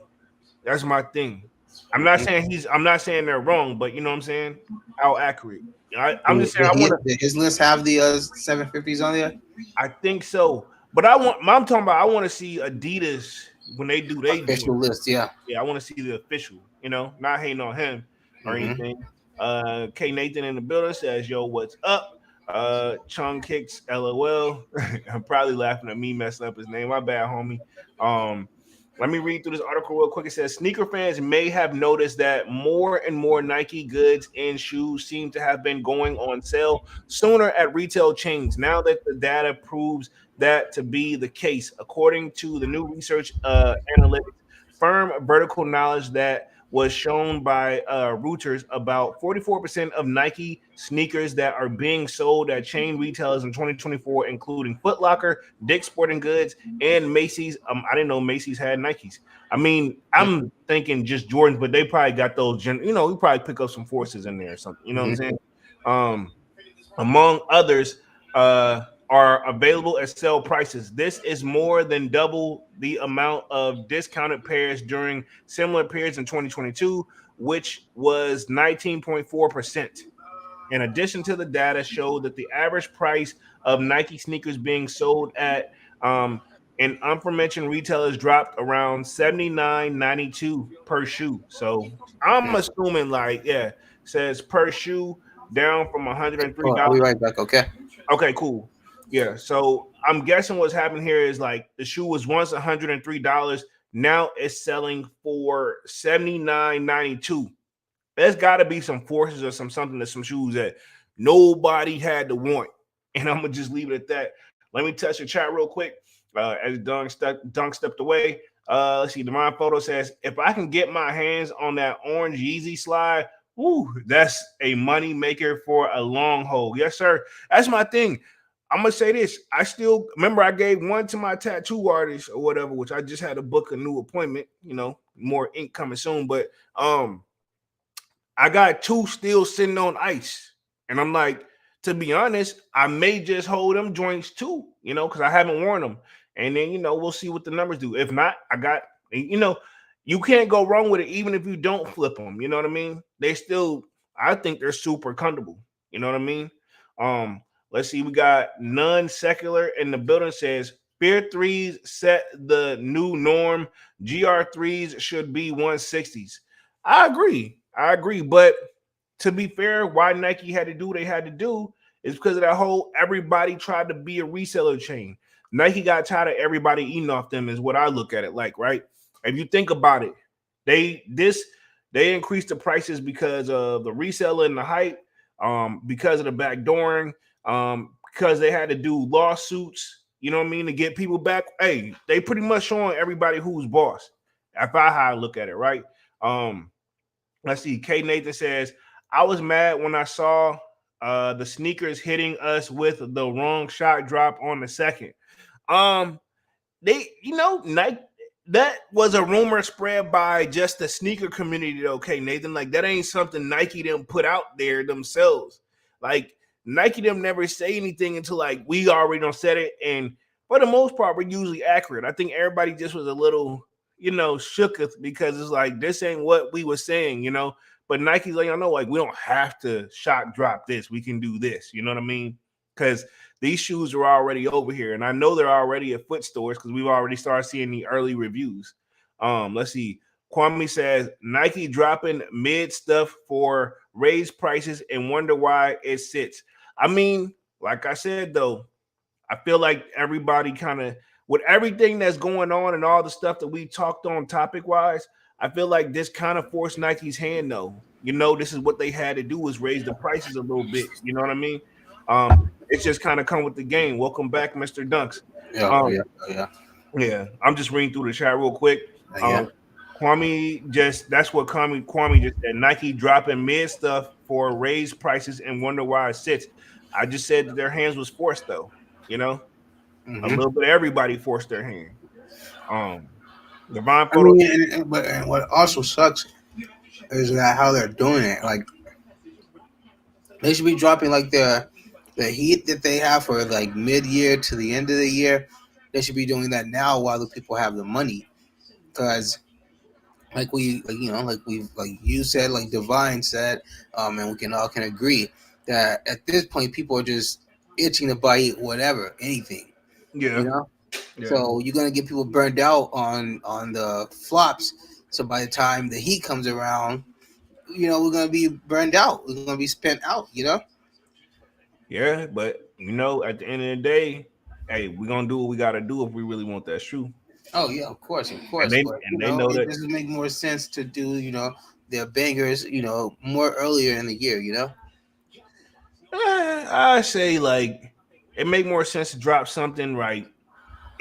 That's my thing. I'm not saying they're wrong, but you know what I'm saying? How accurate? I'm just saying. Did his list have the 750s on there? I think so, but I'm talking about. I want to see Adidas when they do their official list. Yeah, I want to see the official. You know, not hating on him or anything. K Nathan in the building says, "Yo, what's up?" Chung Kicks, LOL. I'm probably laughing at me messing up his name. My bad, homie. Let me read through this article real quick. It says sneaker fans may have noticed that more and more Nike goods and shoes seem to have been going on sale sooner at retail chains. Now that the data proves that to be the case, according to the new research analytics firm Vertical Knowledge that was shown by Reuters, about 44% of Nike sneakers that are being sold at chain retailers in 2024, including Foot Locker, Dick's Sporting Goods, and Macy's. I didn't know Macy's had Nikes. I mean, I'm thinking just Jordans, but they probably got those. You know, we probably pick up some Forces in there or something. You know what I'm saying? Among others, are available at sale prices. This is more than double the amount of discounted pairs during similar periods in 2022, which was 19.4%. In addition to the data showed that the average price of Nike sneakers being sold at and aforementioned retailers dropped around $79.92 per shoe. So I'm assuming says per shoe down from $103. I'll be right back. Okay, cool. Yeah, so I'm guessing what's happening here is like the shoe was once $103. Now it's selling for $79.92. There's got to be some Forces or some shoes that nobody had to want. And I'm going to just leave it at that. Let me touch the chat real quick as Dunk stepped away. Let's see. Divine Photo says, if I can get my hands on that orange Yeezy slide, that's a money maker for a long haul. Yes, sir. That's my thing. I'm gonna say this. I still remember I gave one to my tattoo artist or whatever, which I just had to book a new appointment. You know, more ink coming soon. But I got 2 still sitting on ice, and I'm like, to be honest, I may just hold them joints too. You know, because I haven't worn them, and then we'll see what the numbers do. If not, I got you can't go wrong with it, even if you don't flip them. You know what I mean? I think they're super comfortable. You know what I mean? Let's see. We got non-secular in the building says Fear 3s set the new norm. GR3s should be 160s. I agree. But to be fair, why Nike had to do what they had to do is because of that whole everybody tried to be a reseller chain. Nike got tired of everybody eating off them is what I look at it like, right? If you think about it, they increased the prices because of the reseller and the hype, because of the backdooring, because they had to do lawsuits, you know what I mean, to get people back. Hey, they pretty much showing everybody who's boss. If I look at it, right? Let's see. K Nathan says, I was mad when I saw the sneakers hitting us with the wrong shot drop on the second. They, Nike, that was a rumor spread by just the sneaker community, okay, Nathan. Like, that ain't something Nike them put out there themselves. Like, Nike them never say anything until like we already don't said it. And for the most part, we're usually accurate. I think everybody just was a little, shooketh because it's like this ain't what we were saying, But Nike's like, like we don't have to shock drop this. We can do this. You know what I mean? Because these shoes are already over here, and I know they're already at foot stores because we've already started seeing the early reviews. Let's see. Kwame says Nike dropping mid stuff for raised prices and wonder why it sits. I mean, like I said, though, I feel like everybody kind of, with everything that's going on and all the stuff that we talked on topic-wise, I feel like this kind of forced Nike's hand, though. This is what they had to do was raise the prices a little bit. You know what I mean? It's just kind of come with the game. Welcome back, Mr. Dunks. Yeah. I'm just reading through the chat real quick. Kwame that's what Kwame just said. Nike dropping mid stuff for raised prices and wonder why it sits. I just said that their hands was forced, though. A little bit of everybody forced their hand. Divine Photo. But what also sucks is that how they're doing it. Like, they should be dropping like the heat that they have for like mid-year to the end of the year. They should be doing that now while the people have the money, because like you said, like Divine said, and we can all agree that at this point people are just itching to buy whatever, anything. Yeah. So you're gonna get people burned out on the flops. So by the time the heat comes around, we're gonna be burned out. We're gonna be spent out. Yeah, but at the end of the day, hey, we're gonna do what we gotta do if we really want that shoe. Oh yeah, of course. And they know that it doesn't make more sense to do, their bangers, more earlier in the year, I say like it make more sense to drop something right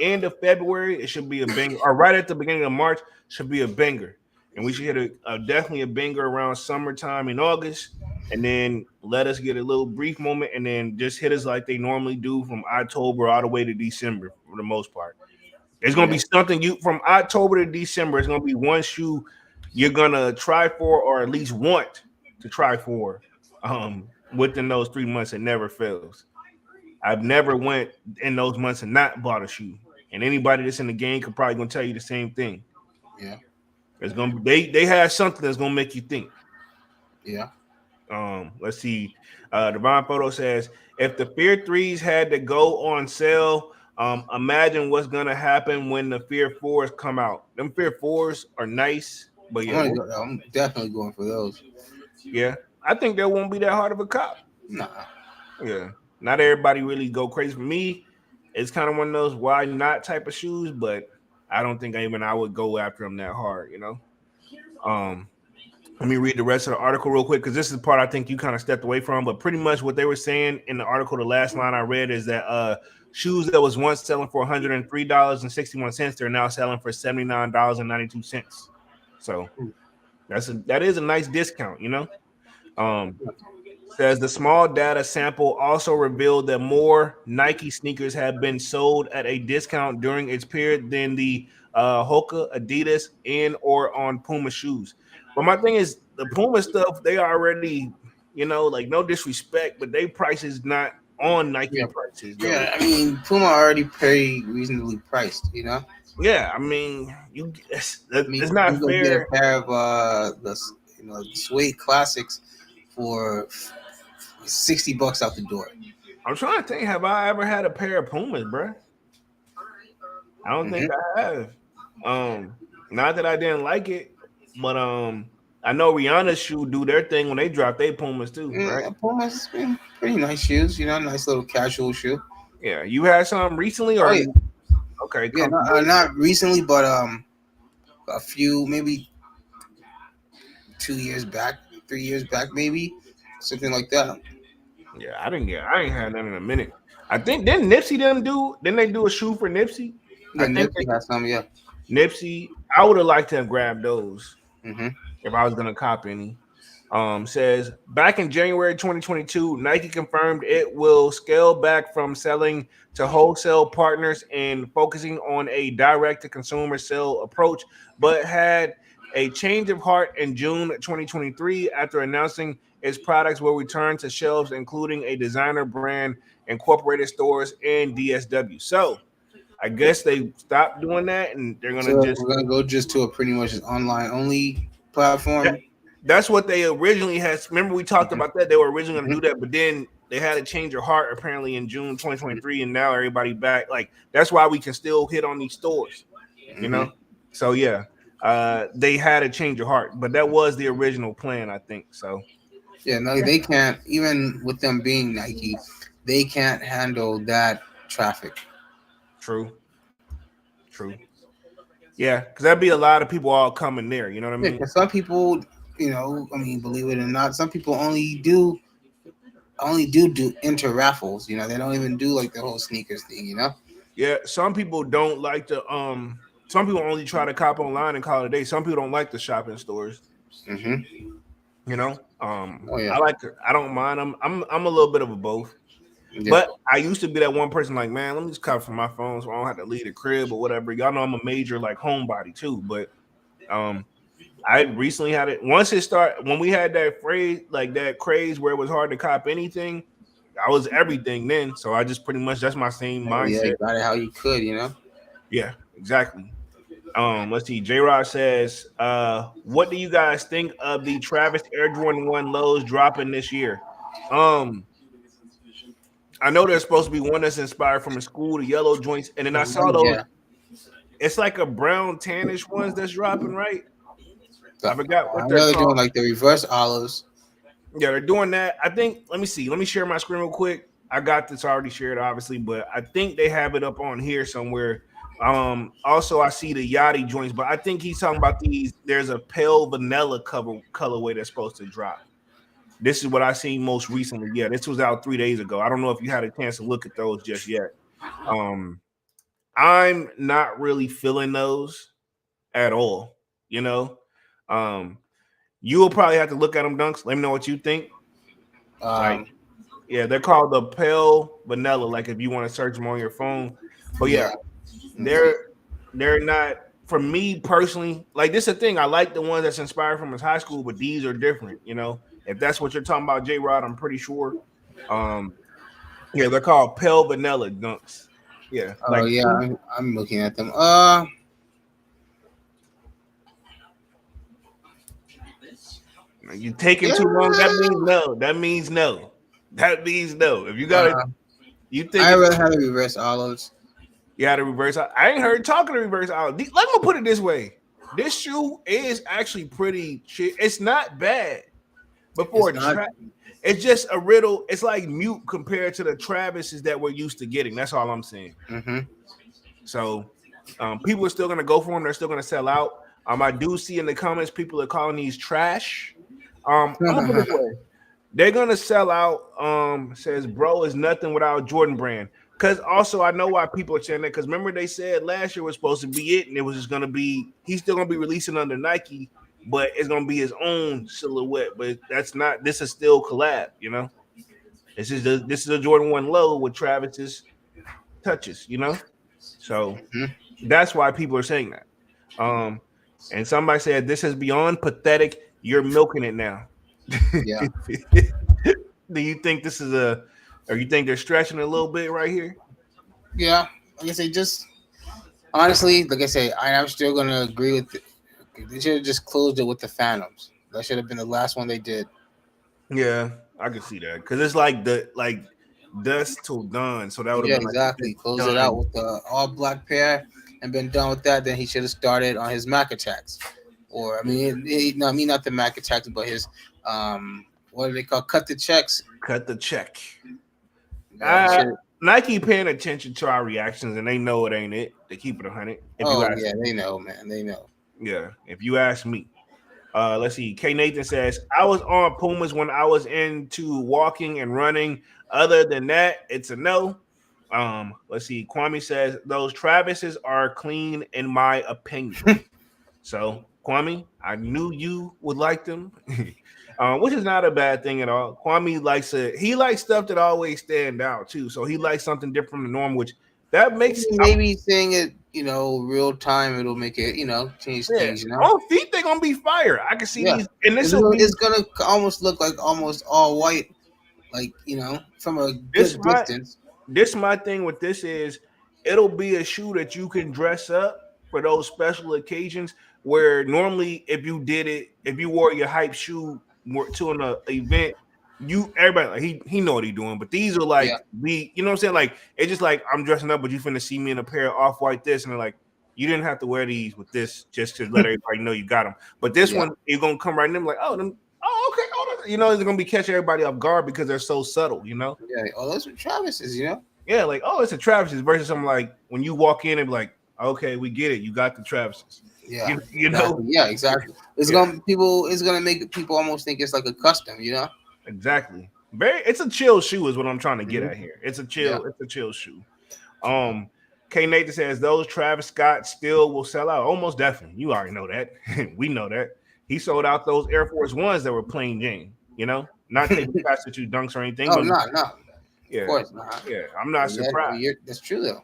end of February. It should be a banger, or right at the beginning of March should be a banger, and we should hit definitely a banger around summertime in August, and then let us get a little brief moment, and then just hit us like they normally do from October all the way to December for the most part. There's gonna be something from October to December. It's gonna be one shoe you're gonna try for, or at least want to try for, within those 3 months. It never fails. I've never went in those months and not bought a shoe, and anybody that's in the game could probably gonna tell you the same thing. Yeah, it's gonna be they have something that's gonna make you think. Yeah. Let's see. Divine Photo says if the Fear 3s had to go on sale. Imagine what's gonna happen when the Fear 4s come out. Them Fear 4s are nice, but yeah, I'm definitely going for those. Yeah, I think that won't be that hard of a cop. Nah. Yeah, not everybody really go crazy. For me, it's kind of one of those why not type of shoes, but I don't think I would go after them that hard. Let me read the rest of the article real quick because this is the part I think you kind of stepped away from. But pretty much what they were saying in the article, the last line I read is that shoes that was once selling for $103.61, they're now selling for $79.92. So that is a nice discount, Says the small data sample also revealed that more Nike sneakers have been sold at a discount during its period than the Hoka, Adidas, and or on Puma shoes. But my thing is the Puma stuff, they already, like no disrespect, but they price is not on Nike prices. Though. Yeah, I mean Puma already pretty reasonably priced, Yeah, I mean it's not fair. Get a pair of the suede classics for $60 out the door. I'm trying to think, have I ever had a pair of Pumas, bro? I don't think I have. Not that I didn't like it, but I know Rihanna's shoe do their thing when they drop their Pumas too, right? Pumas, pretty nice shoes, nice little casual shoe. Yeah, you had some recently, or okay? Yeah, not recently, but a few, maybe 2 years back, 3 years back, maybe something like that. Yeah, I ain't had none in a minute. I think didn't Nipsey them do? Didn't they do a shoe for Nipsey? I Yeah, think Nipsey has some. Yeah. Nipsey. I would have liked to have grabbed those Mm-hmm. if I was gonna cop any. Says back in January 2022, Nike confirmed it will scale back from selling to wholesale partners and focusing on a direct-to-consumer sale approach, but had a change of heart in June 2023 after announcing its products will return to shelves, including a designer brand incorporated stores in DSW. So I guess they stopped doing that, and they're So gonna just we're gonna go just to a pretty much an online only platform. that's what they originally had. Remember, we talked Mhm. about that. They were originally going to do that, but then they had a change of heart apparently in June 2023, and now everybody back. Like that's why we can still hit on these stores, you know. So yeah, they had a change of heart, but that was the original plan, I think. So Yeah, no, they can't. Even with them being Nike, they can't handle that traffic. true. Yeah, because that'd be a lot of people all coming there. You know what I Yeah, mean? 'cause some people, I mean, believe it or not, some people only do enter raffles. They don't even do like the whole sneakers thing. Yeah, some people don't like to. Some people only try to cop online and call it a day. Some people don't like the shopping stores. Mm-hmm. You know, Oh yeah. I like to. I don't mind them. I'm a little bit of a both. Yeah. But I used to be that one person like, man, let me just cop from my phone so I don't have to leave the crib or whatever. Y'all know I'm a major like homebody too. But I recently had it once it started when we had that phrase like that craze where it was hard to cop anything. I was everything then. So I just pretty much that's my same Oh, yeah, mindset. you got it how you could. Yeah, exactly. Let's see. J Rod says, what do you guys think of the Travis Air Jordan 1 lows dropping this year? I know there's supposed to be one that's inspired from a school, the yellow joints, and then I saw those. Yeah. It's like a brown tannish ones that's dropping, right? I forgot what I know they're they're doing called. like the reverse olives. Yeah, they're doing that. I think. Let me see. Let me share my screen real quick. I got this already shared, obviously, but I think they have it up on here somewhere. Also, I see the Yachty joints, but I think he's talking about these. There's a pale vanilla colorway that's supposed to drop. This is what I seen most recently. Yeah, this was out 3 days ago. I don't know if you had a chance to look at those just yet. I'm not really feeling those at all. You know, you will probably have to look at them, Dunks. Let me know what you think. Yeah, they're called the pale vanilla. Like if you want to search them on your phone, but yeah, they're not for me personally. Like this is the thing. I like the ones that's inspired from his high school, but these are different. If that's what you're talking about, J Rod, I'm pretty sure. Yeah, they're called pale vanilla Dunks. Yeah. Oh yeah, I'm looking at them. You taking too long? That means no. That means no. That means no. If you got it, you think I rather have the reverse olives. You had a reverse. I ain't heard talking to reverse olive. Let me put it this way: this shoe is actually pretty shit. It's not bad, but for it's just a riddle. It's like mute compared to the Travises that we're used to getting. That's all I'm saying. Mm-hmm. So people are still gonna go for them. They're still gonna sell out. I do see in the comments people are calling these trash. I'm gonna put it this way. They're gonna sell out. Says bro is nothing without Jordan Brand. Because also I know why people are saying that. Because remember they said last year was supposed to be it, and it was just gonna be he's still gonna be releasing under Nike, but it's gonna be his own silhouette. But that's not. This is still collab. This is a Jordan 1 low with Travis's touches. So that's why people are saying that. And somebody said this is beyond pathetic. You're milking it now. Yeah. Do you think this is or you think they're stretching a little bit right here? Yeah. Like I say, just honestly, like I say, I'm still gonna agree with it. They should have just closed it with the Phantoms. That should have been the last one they did. Yeah, I can see that because it's like dusk till dawn. So that would have been exactly. Close it out with the all black pair and been done with that. Then he should have started on his Mac attacks, or not the Mac attacks, but his what do they call cut the checks? Cut the check. Nike paying attention to our reactions, and they know it ain't it. They keep it 100. They know, man. They know. Yeah, if you ask me. Let's see. K Nathan says, I was on Pumas when I was into walking and running. Other than that, it's a no. Let's see. Kwame says, those Travises are clean in my opinion. So, Kwame, I knew you would like them. Which is not a bad thing at all. Kwame likes he likes stuff that always stand out too. So he likes something different from the norm, which that makes maybe saying it, real time, it'll make it, change things, Oh, feet, they're gonna be fire. I can see these, and it's gonna almost look like almost all white, like from a good distance. This my thing with this is it'll be a shoe that you can dress up for those special occasions where normally if you wore your hype shoe to an event, everybody like he know what he doing, but these are like you know what I'm saying? Like it's just like I'm dressing up, but you finna see me in a pair of off-white this, and they're like, you didn't have to wear these with this just to let everybody know you got them. But this one, you're gonna come right in them like, oh, okay, it's gonna be catching everybody off guard because they're so subtle, Yeah, those are Travis's, Yeah, like it's a Travis's versus something like when you walk in and be like, okay, we get it, you got the Travis's. Yeah, you know. Yeah, exactly. It's gonna make people almost think it's like a custom, Exactly. It's a chill shoe, is what I'm trying to get at here. It's a chill shoe. K Nathan says those Travis Scott still will sell out. Almost definitely. You already know that. We know that. He sold out those Air Force Ones that were plain Jane, not taking shots at you dunks or anything. Oh, no. Yeah. Of course not. Yeah, I'm not surprised. That's true though.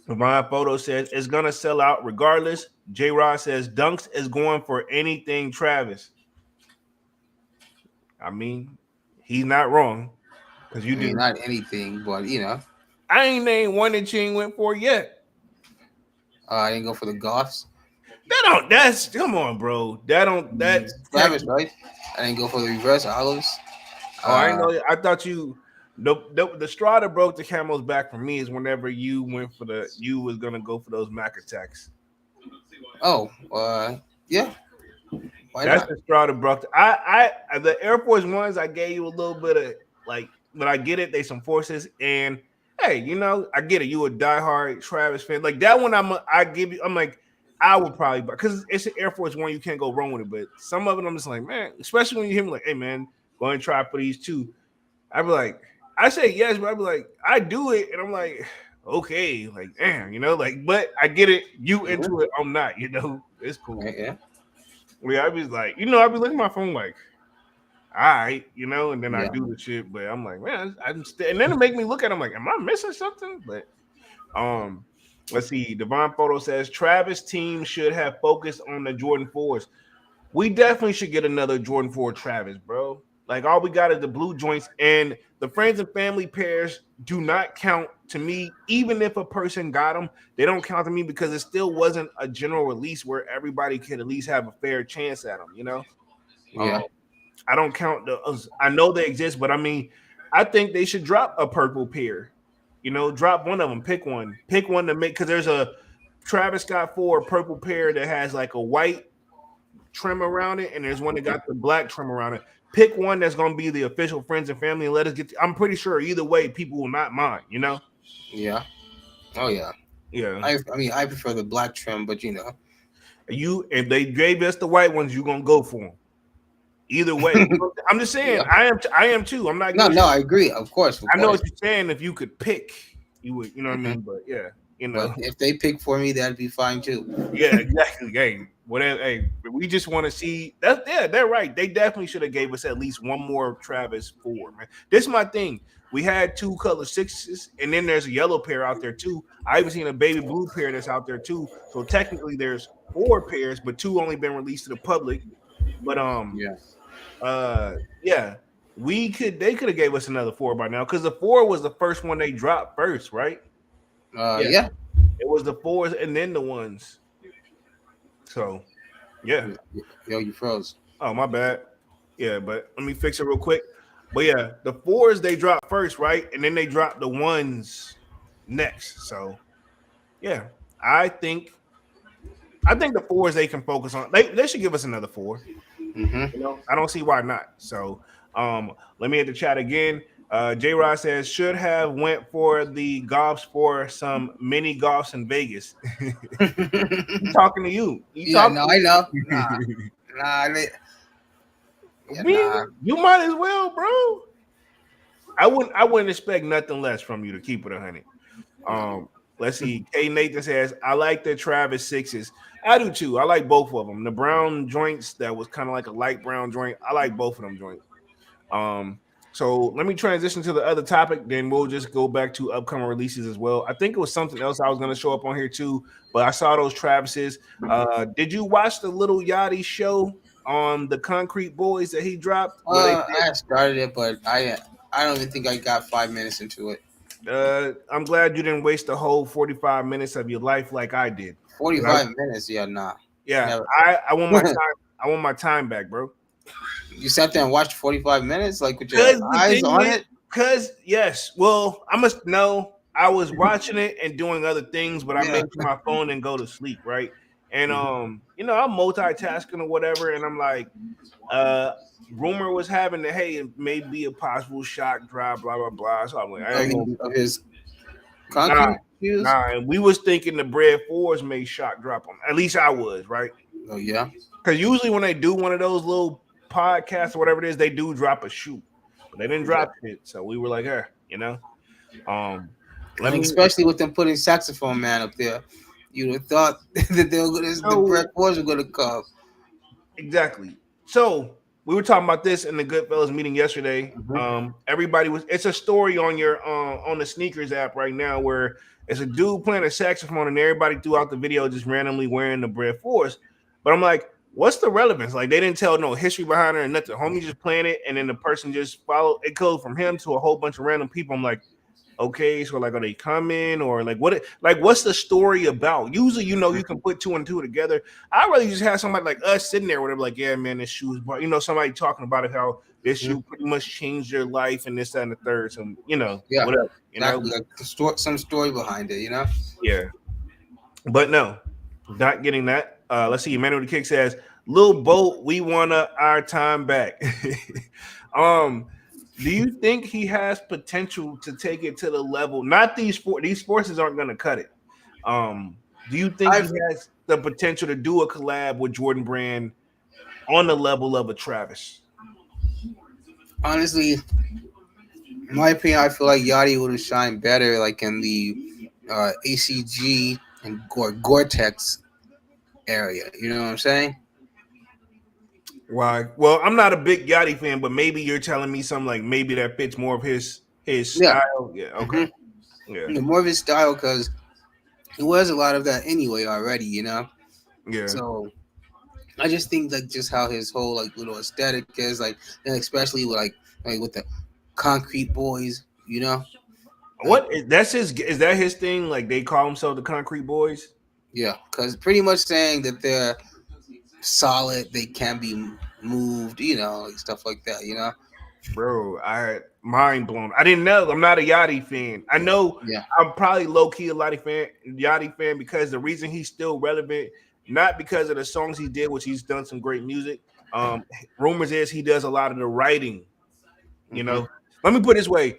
Ryan Photo says it's gonna sell out regardless. J Rod says Dunks is going for anything Travis. I mean, he's not wrong because you did not anything, but I ain't named one that you ain't went for yet. I didn't go for the Goths. That's come on, bro. That's Travis, right? I didn't go for the reverse olives. I know. I thought you. The straw that broke the camel's back for me is whenever you went for you was gonna go for those Mac attacks. Oh, yeah. Why That's not? the straw that broke. The Air Force Ones, I gave you a little bit of like, but I get it. They some forces, and hey, I get it. You a diehard Travis fan, like that one. I'm like, I would probably because it's an Air Force One. You can't go wrong with it. But some of it, I'm just like, man, especially when you hear me like, hey, man, go and try for these two. I'd be like, I say yes, but I'd be like, I do it, and I'm like, okay, like damn, but I get it. You into it, I'm not, it's cool. Yeah. Yeah, I'd be like, I'd be looking at my phone like, all right, and then I do the shit, but I'm like, man, and then it make me look at him like, am I missing something? But let's see. Devon Photo says Travis team should have focused on the Jordan 4s. We definitely should get another Jordan 4 Travis, bro. Like all we got is the blue joints, and the friends and family pairs do not count to me. Even if a person got them, they don't count to me because it still wasn't a general release where everybody could at least have a fair chance at them. Yeah. I don't count those. I know they exist, but I mean, I think they should drop a purple pair. Drop one of them. Pick one to make because there's a Travis Scott 4 purple pair that has like a white trim around it, and there's one that got the black trim around it. Pick one that's going to be the official friends and family and let us get I'm pretty sure either way people will not mind, Yeah. Oh, yeah. Yeah. I prefer the black trim, but if they gave us the white ones, you're going to go for them. Either way. I'm just saying, yeah. I am too. I'm not. No, I agree. Of course. I know what you're saying. If you could pick, you would, what I mean? But yeah, But if they pick for me, that'd be fine too. Yeah, exactly. Hey, whatever. Hey, we just want to see that. Yeah, they're right. They definitely should have gave us at least one more Travis 4, man. This is my thing. We had 2 color 6s, and then there's a yellow pair out there too. I even seen a baby blue pair that's out there too. So technically, there's 4 pairs, but 2 only been released to the public. But they could have gave us another 4 by now because the 4 was the first one they dropped first, right? Yeah. It was the 4s and then the 1s. So, yeah. Yo, you froze. Oh, my bad. Yeah, but let me fix it real quick. But yeah, the 4s they dropped first, right? And then they dropped the 1s next. So, yeah, I think the 4s they can focus on. They should give us another 4. Mm-hmm. I don't see why not. So, let me hit the chat again. J Rod says should have went for the golfs for some mini golfs in Vegas. I'm talking to you. I know. You might as well, bro. I wouldn't expect nothing less from you to keep it 100. Let's see. K Nathan says I like the Travis Sixes. I do too. I like both of them. The brown joints that was kind of like a light brown joint. I like both of them joints. So let me transition to the other topic. Then we'll just go back to upcoming releases as well. I think it was something else I was going to show up on here too, but I saw those Travises. Did you watch the Little Yachty show on the Concrete Boys that he dropped? I started it, but I don't even think I got 5 minutes into it. I'm glad you didn't waste the whole 45 minutes of your life like I did. 45 minutes? Yeah, nah. Yeah, I want my time. I want my time back, bro. You sat there and watched 45 minutes, like with your eyes on it? Because yes, well, I must know I was watching it and doing other things, but I made my phone and go to sleep, right? And I'm multitasking or whatever, and I'm like, rumor was having that it may be a possible shock drop, blah blah blah. So I'm like, I ain't of his concrete shoes. And we was thinking the Bread Fours may shock drop them. At least I was, right? Oh yeah. Because usually when they do one of those little podcasts or whatever it is, they do drop a shoe, but they didn't drop it. So we were like, especially with them putting Saxophone Man up there, you would have thought that the Bread Fours were gonna come. Exactly. So we were talking about this in the Goodfellas meeting yesterday. It's a story on your on the Sneakers app right now where it's a dude playing a saxophone and everybody throughout the video just randomly wearing the Bread Fours. But I'm like, what's the relevance? Like, they didn't tell no history behind it or nothing. Homie just playing it, and then the person just followed. It goes from him to a whole bunch of random people. I'm like, okay, so like, are they coming or like what? Like, what's the story about? Usually, you can put two and two together. I'd rather just have somebody like us sitting there, whatever. Like, yeah, man, this shoe is, somebody talking about it, how this shoe pretty much changed their life and this, that, and the third. So, whatever. Exactly. Like some story behind it, Yeah, but no, not getting that. Let's see. Emmanuel the Kick says, "Lil Boat, we want our time back." Do you think he has potential to take it to the level? Not these forces aren't going to cut it. Do you think he has the potential to do a collab with Jordan Brand on the level of a Travis? Honestly, in my opinion, I feel like Yachty would have shined better, like in the ACG and Gore-Tex area. You know what I'm saying? Why? Well, I'm not a big Yachty fan, but maybe you're telling me something like maybe that fits more of his style. Yeah. Okay. Yeah. More of his style because he wears a lot of that anyway already. Yeah. So I just think like just how his whole like little aesthetic is like, and especially with like with the Concrete Boys. What is that his thing? Like they call themselves the Concrete Boys? Yeah, because pretty much saying that they're solid, they can be moved, like stuff like that, Bro, I mind blown. I didn't know. I'm not a Yachty fan. I know. Yeah. I'm probably low key a Yachty fan because the reason he's still relevant, not because of the songs he did, which he's done some great music. Rumors is he does a lot of the writing. Let me put it this way: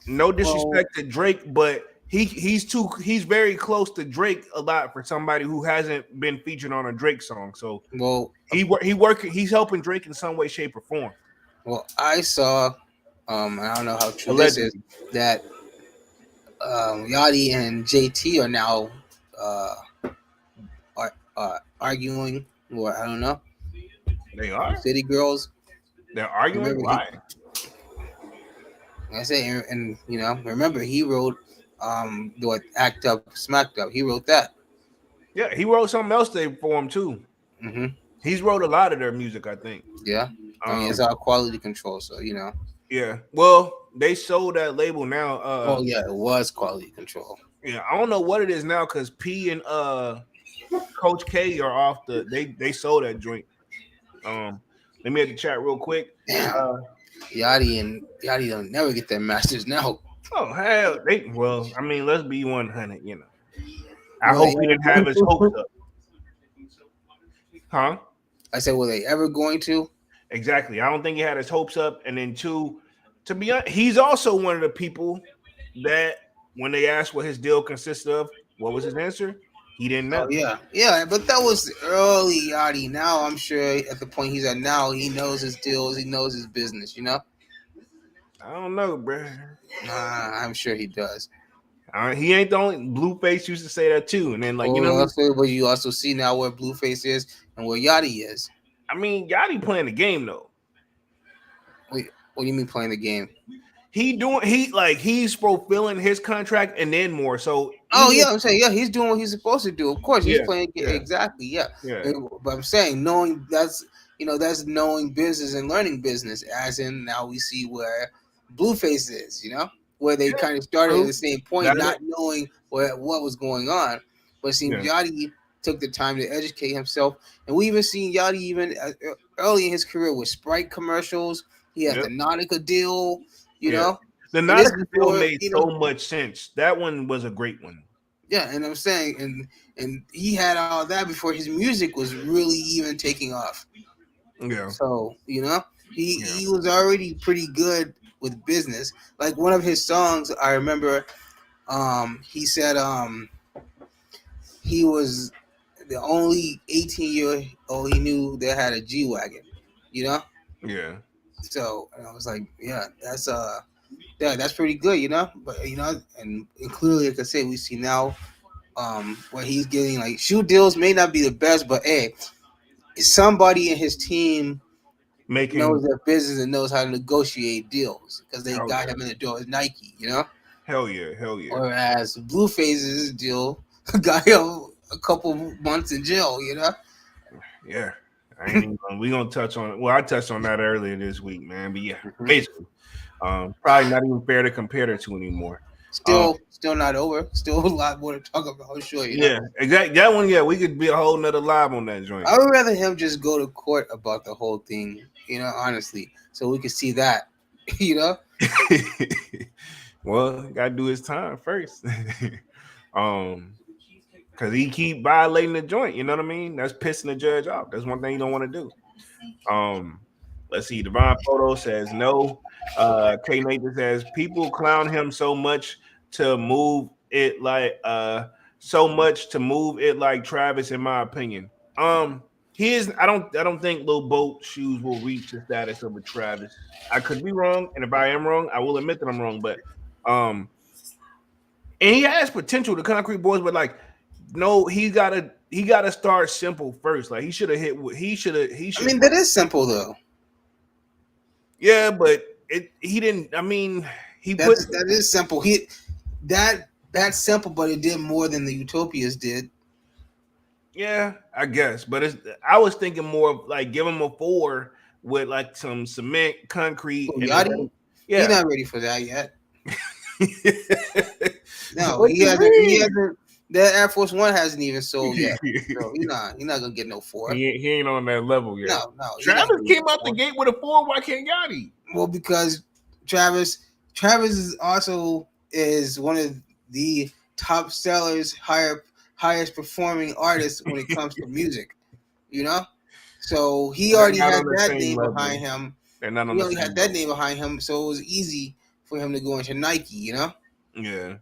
no disrespect to Drake, but he's very close to Drake a lot for somebody who hasn't been featured on a Drake song. So he's helping Drake in some way, shape, or form. Well, I saw I don't know how true this is, that Yachty and JT are now arguing, or I don't know. They are City Girls. They're arguing. Why? I say, and remember he wrote what Act Up, Smacked Up. He wrote that. Yeah, he wrote something else for him too. He's wrote a lot of their music, I think. Yeah, it's our quality control, so Yeah, well, they sold that label now. It was quality control. Yeah, I don't know what it is now because P and Coach K are off they sold that joint. Let me hit the chat real quick. Yachty don't never get their masters now. Oh hell, I mean, let's be 100. I hope he didn't have his hopes up. Huh? I said, were they ever going to? Exactly. I don't think he had his hopes up. And then two, to be honest, he's also one of the people that when they asked what his deal consisted of, what was his answer? He didn't know. Oh, yeah, but that was early Yachty. Now I'm sure at the point he's at now, he knows his deals, he knows his business, you know? I don't know, bro. I'm sure he does. He ain't the only. Blueface used to say that too, and then like but you also see now where Blueface is and where Yachty is. I mean, Yachty playing the game though. Wait, what do you mean playing the game? He's fulfilling his contract and then more. So I'm saying he's doing what he's supposed to do. Of course, he's playing exactly. Yeah. But I'm saying knowing that's knowing business and learning business. As in now we see where Blueface is. You know, where they kind of started at the same point, not knowing what was going on. But it seems Yachty took the time to educate himself, and we even seen Yachty even early in his career with Sprite commercials. He had the Nautica deal. You know, the Nautica deal made so much sense. That one was a great one. Yeah, and I'm saying, and he had all that before his music was really even taking off. Yeah. So he was already pretty good with business. Like one of his songs, I remember, he said he was the only 18-year-old he knew that had a G-Wagon. You know. Yeah. So I was like, that's pretty good, you know. But and clearly, like I say, we see now where he's getting like shoe deals may not be the best, but hey, somebody in his team knows their business and knows how to negotiate deals because they got him in the door with Nike, you know. Hell yeah. Whereas Blueface's deal got him a couple months in jail, you know. Yeah. We gonna touch on it. Well, I touched on that earlier this week, man. But yeah, basically, probably not even fair to compare the two anymore. Still not over. Still a lot more to talk about. I'm sure. Yeah, exactly. That one, we could be a whole nother live on that joint. I would rather him just go to court about the whole thing, honestly, so we could see that, Well, gotta do his time first. Because he keep violating the joint, you know what I mean? That's pissing the judge off. That's one thing you don't want to do. Let's see. Divine Photo says no. K Nathan says people clown him so much to move it like Travis, in my opinion. He is. I don't think Lil Boat shoes will reach the status of a Travis. I could be wrong, and if I am wrong, I will admit that I'm wrong. But and he has potential. The Concrete Boys, but like. No, he gotta start simple first. Like he should have hit. He should. I mean, that is simple though. Yeah, but he didn't. I mean, that is simple. That's simple, but it did more than the Utopias did. Yeah, I guess. But I was thinking more of like give him a 4 with like some cement, concrete. He's not ready for that yet. No, he hasn't. That Air Force One hasn't even sold yet. So he's not gonna get no 4. He ain't on that level yet. No. Travis came out the gate with a 4. Why can't Yachty? Well, because Travis is also one of the top sellers, highest performing artists when it comes to music. So he already had that name behind him. He already had that name behind him, so it was easy for him to go into Nike. Yeah.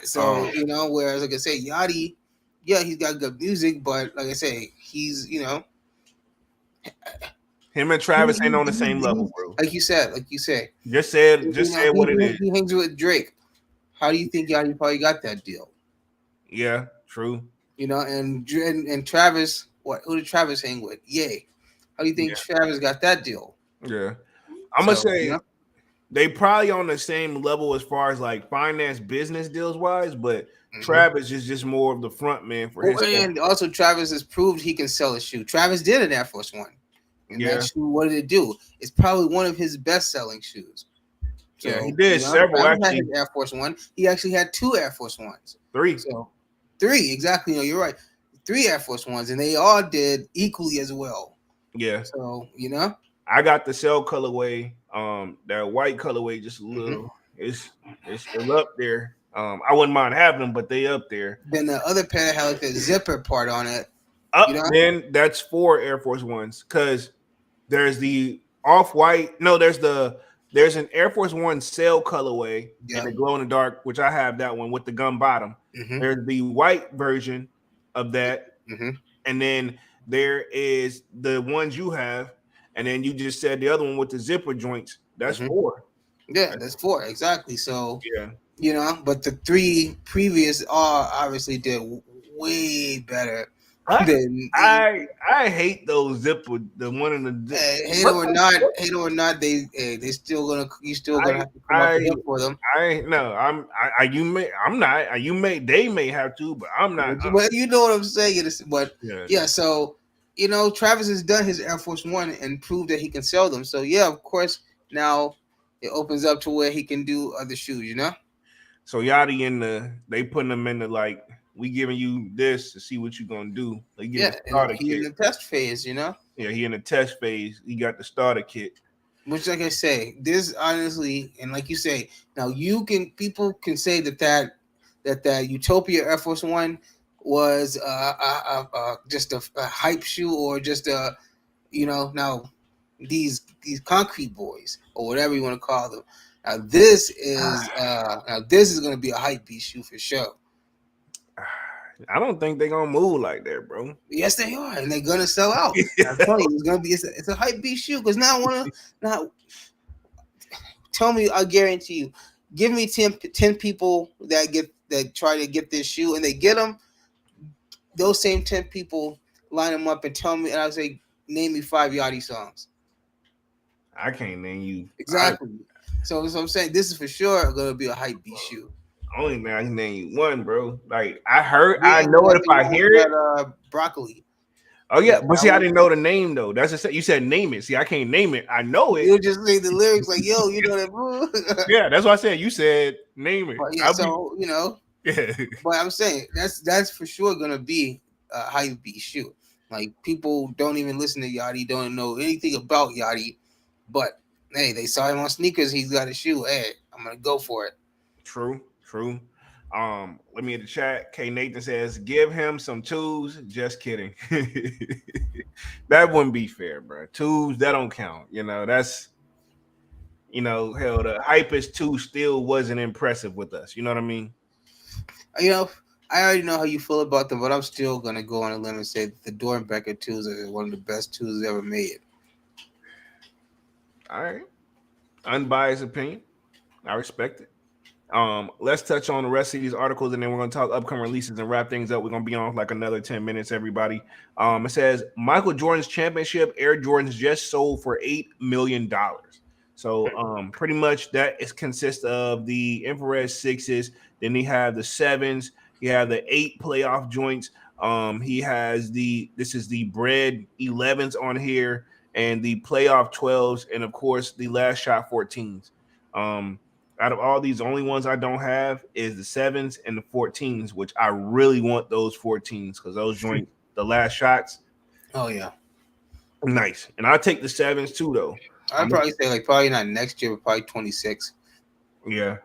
So, whereas, like I say, Yachty, he's got good music, but like I say, he's, him and Travis ain't on the same level, bro. Like you said. Just said what it is. He hangs with Drake. How do you think Yachty probably got that deal? Yeah, true. And Travis, who did Travis hang with? Yay. How do you think Travis got that deal? Yeah. I'm going to say... They probably on the same level as far as like finance business deals wise, but Travis is just more of the front man for his. And also Travis has proved he can sell a shoe. Travis did an Air Force One. And that shoe, what did it do? It's probably one of his best selling shoes. So, he did several. Travis had his Air Force One. He actually had 2 Air Force Ones. 3. So 3, exactly. You're right. 3 Air Force Ones, and they all did equally as well. Yeah. So I got the cell colorway. That white colorway just a little. It's still up there. I wouldn't mind having them, but they up there. Then the other pair had like the zipper part on it. Then that's 4 Air Force Ones because there's the off-white. No, there's the there's an Air Force One sail colorway and the glow in the dark, which I have that one with the gum bottom. There's the white version of that, and then there is the ones you have, and then you just said the other one with the zipper joints. That's 4. Yeah, that's 4 exactly. So yeah, you know, but the 3 previous are obviously did way better. I hate those zipper. The one in the hate it or not, they still gonna have to come up with for them. They may have to, but I'm not. But you know what I'm saying. But yeah, so you know, Travis has done his Air Force One and proved that he can sell them. So yeah, of course, now it opens up to where he can do other shoes. You know. So Yachty they putting them in the like. We giving you this to see what you're gonna do. Like, he in the test phase, you know. Yeah, he in the test phase. He got the starter kit. Which, like I say, this honestly, and like you say, now people can say that Utopia Air Force One was just a hype shoe or just a, you know, now these concrete boys or whatever you want to call them. Now this is gonna be a hype beast shoe for sure. I don't think they're gonna move like that, bro. Yes, they are, and they're gonna sell out. I'm telling you, it's a hype beast shoe. Because now tell me, I guarantee you, give me 10 people that try to get this shoe and they get them. Those same 10 people line them up and tell me, and I'll say, name me 5 Yachty songs. I can't name you exactly. So I'm saying this is for sure gonna be a hype beast shoe. Only man, I can name you one, bro. Like I know it if I hear it. Broccoli. Oh yeah, but see, I didn't know the name though. That's just you said name it. See, I can't name it. I know it. You just say the lyrics like, "Yo, you know that." Yeah, that's what I said. You said name it. Yeah, so you know. Yeah. But I'm saying that's for sure gonna be a hype beast shoe. Like people don't even listen to Yachty, don't know anything about Yachty, but hey, they saw him on sneakers. He's got a shoe. Hey, I'm gonna go for it. True. Let me in the chat. K Nathan says, give him some twos. Just kidding. That wouldn't be fair, bro. Twos, that don't count. You know, that's, you know, hell, the Hypest 2 still wasn't impressive with us. You know what I mean? You know, I already know how you feel about them, but I'm still gonna go on a limb and say the Doernbecher 2s are one of the best 2s ever made. All right. Unbiased opinion. I respect it. Let's touch on the rest of these articles, and then we're going to talk upcoming releases and wrap things up. We're going to be on like another 10 minutes, everybody. It says Michael Jordan's championship Air Jordans just sold for $8 million. So pretty much that consists of the infrared 6s. Then he have the 7s. He have the 8 playoff joints. He has this is the bread 11s on here, and the playoff 12s, and of course the last shot 14s. Out of all these, the only ones I don't have is the 7s and the 14s, which I really want those 14s because those joint the last shots. Oh yeah, nice. And I'll take the 7s too, though. I'd probably say probably not next year, but probably 26. Yeah.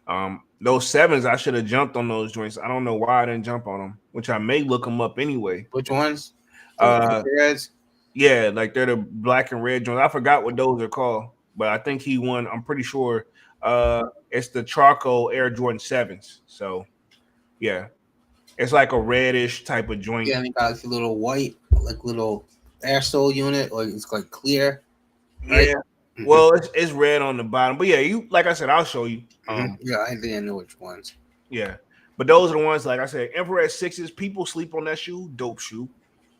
Those 7s, I should have jumped on those joints. I don't know why I didn't jump on them, which I may look them up anyway. Which ones? Reds? Yeah, like they're the black and red joints. I forgot what those are called, but I think he won. I'm pretty sure. It's the charcoal Air Jordan 7s. So, yeah, it's like a reddish type of joint. Yeah, and it got like a little white, like little air sole unit, or it's like clear. Right? Yeah. Mm-hmm. Well, it's red on the bottom, but yeah, you like I said, I'll show you. Yeah, I didn't know which ones. Yeah, but those are the ones. Like I said, infrared 6s. People sleep on that shoe. Dope shoe.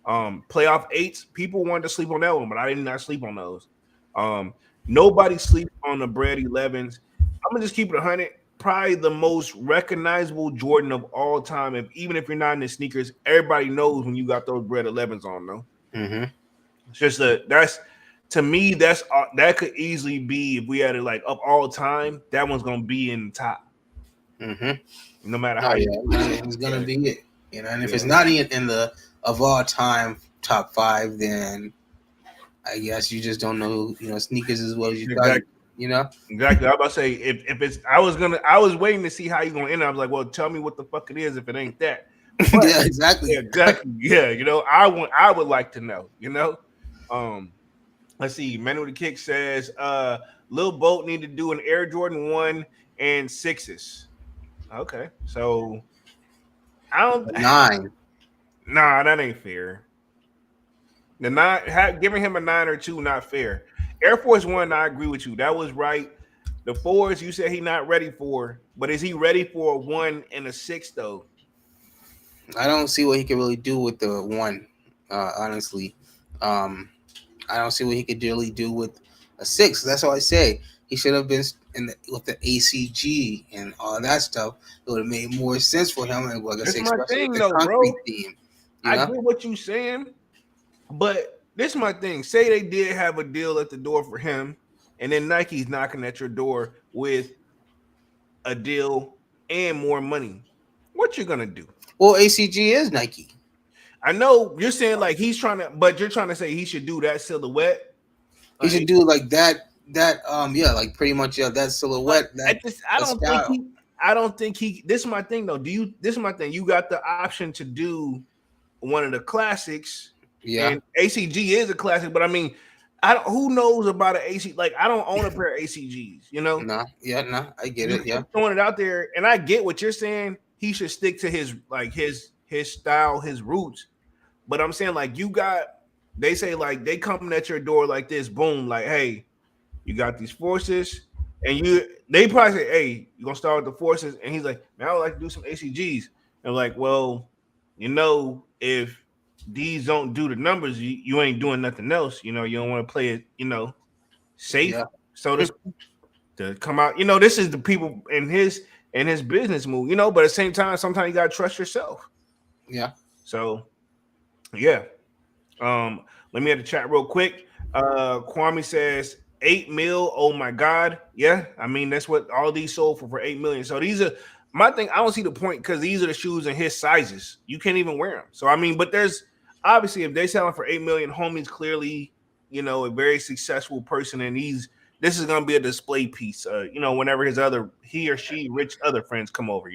Playoff 8s. People wanted to sleep on that one, but I did not sleep on those. Nobody sleeps on the bread 11s. I'm gonna just keep it 100. Probably the most recognizable Jordan of all time. Even if you're not in the sneakers, everybody knows when you got those bread 11s on, though. Mm-hmm. It's just to me, that could easily be, if we had it like up all time, that one's gonna be in the top. Mm-hmm. No matter how it's gonna be it. You know, and if it's not in the of all time top 5, then I guess you just don't know, sneakers as well as you thought. Exactly. I was about to say if it's I was waiting to see how you gonna end up. I was like, well, tell me what the fuck it is if it ain't that. But, yeah, exactly. Yeah, exactly. Yeah, I would like to know, Let's see. Men with the Kick says, Lil Boat need to do an Air Jordan 1 and 6s. Okay. So I don't 9. Nah, that ain't fair. The 9 giving him a 9 or 2 not fair. Air Force 1, I agree with you. That was right. The 4s you said he not ready for, but is he ready for a 1 and a 6 though? I don't see what he can really do with the 1. Honestly, I don't see what he could really do with a 6. That's all I say. He should have been with the ACG and all that stuff. It would have made more sense for him. And like I say, my especially thing, with the though, concrete bro. theme. I get what you saying, but this is my thing. Say they did have a deal at the door for him, and then Nike's knocking at your door with a deal and more money. What you gonna do? Well, ACG is Nike. I know you're saying like he's trying to, but you're trying to say he should do that silhouette. He should do like that. Like pretty much that silhouette. I don't think he. This is my thing though. This is my thing. You got the option to do one of the classics. Yeah. And ACG is a classic, but I mean, who knows about an AC? Like, I don't own a pair of ACGs, you know? No, I get it. Yeah. Throwing it out there, and I get what you're saying. He should stick to his style, his roots. But I'm saying, like, they say, like, they come at your door like this, boom, like, hey, you got these forces, and they probably say, hey, you're gonna start with the forces, and he's like, man, I would like to do some ACGs. And like, well, if these don't do the numbers, you ain't doing nothing else. You don't want to play it, safe. Yeah. So to come out, this is the people in his business move, but at the same time, sometimes you gotta trust yourself. Yeah. So yeah. Let me add the chat real quick. Kwame says 8 mil. Oh my God. Yeah. I mean, that's what all these sold for 8 million. So these are my thing. I don't see the point because these are the shoes in his sizes. You can't even wear them. So I mean, but there's obviously if they're selling for 8 million, homie's clearly, a very successful person, and this is gonna be a display piece. Whenever he or she rich other friends come over,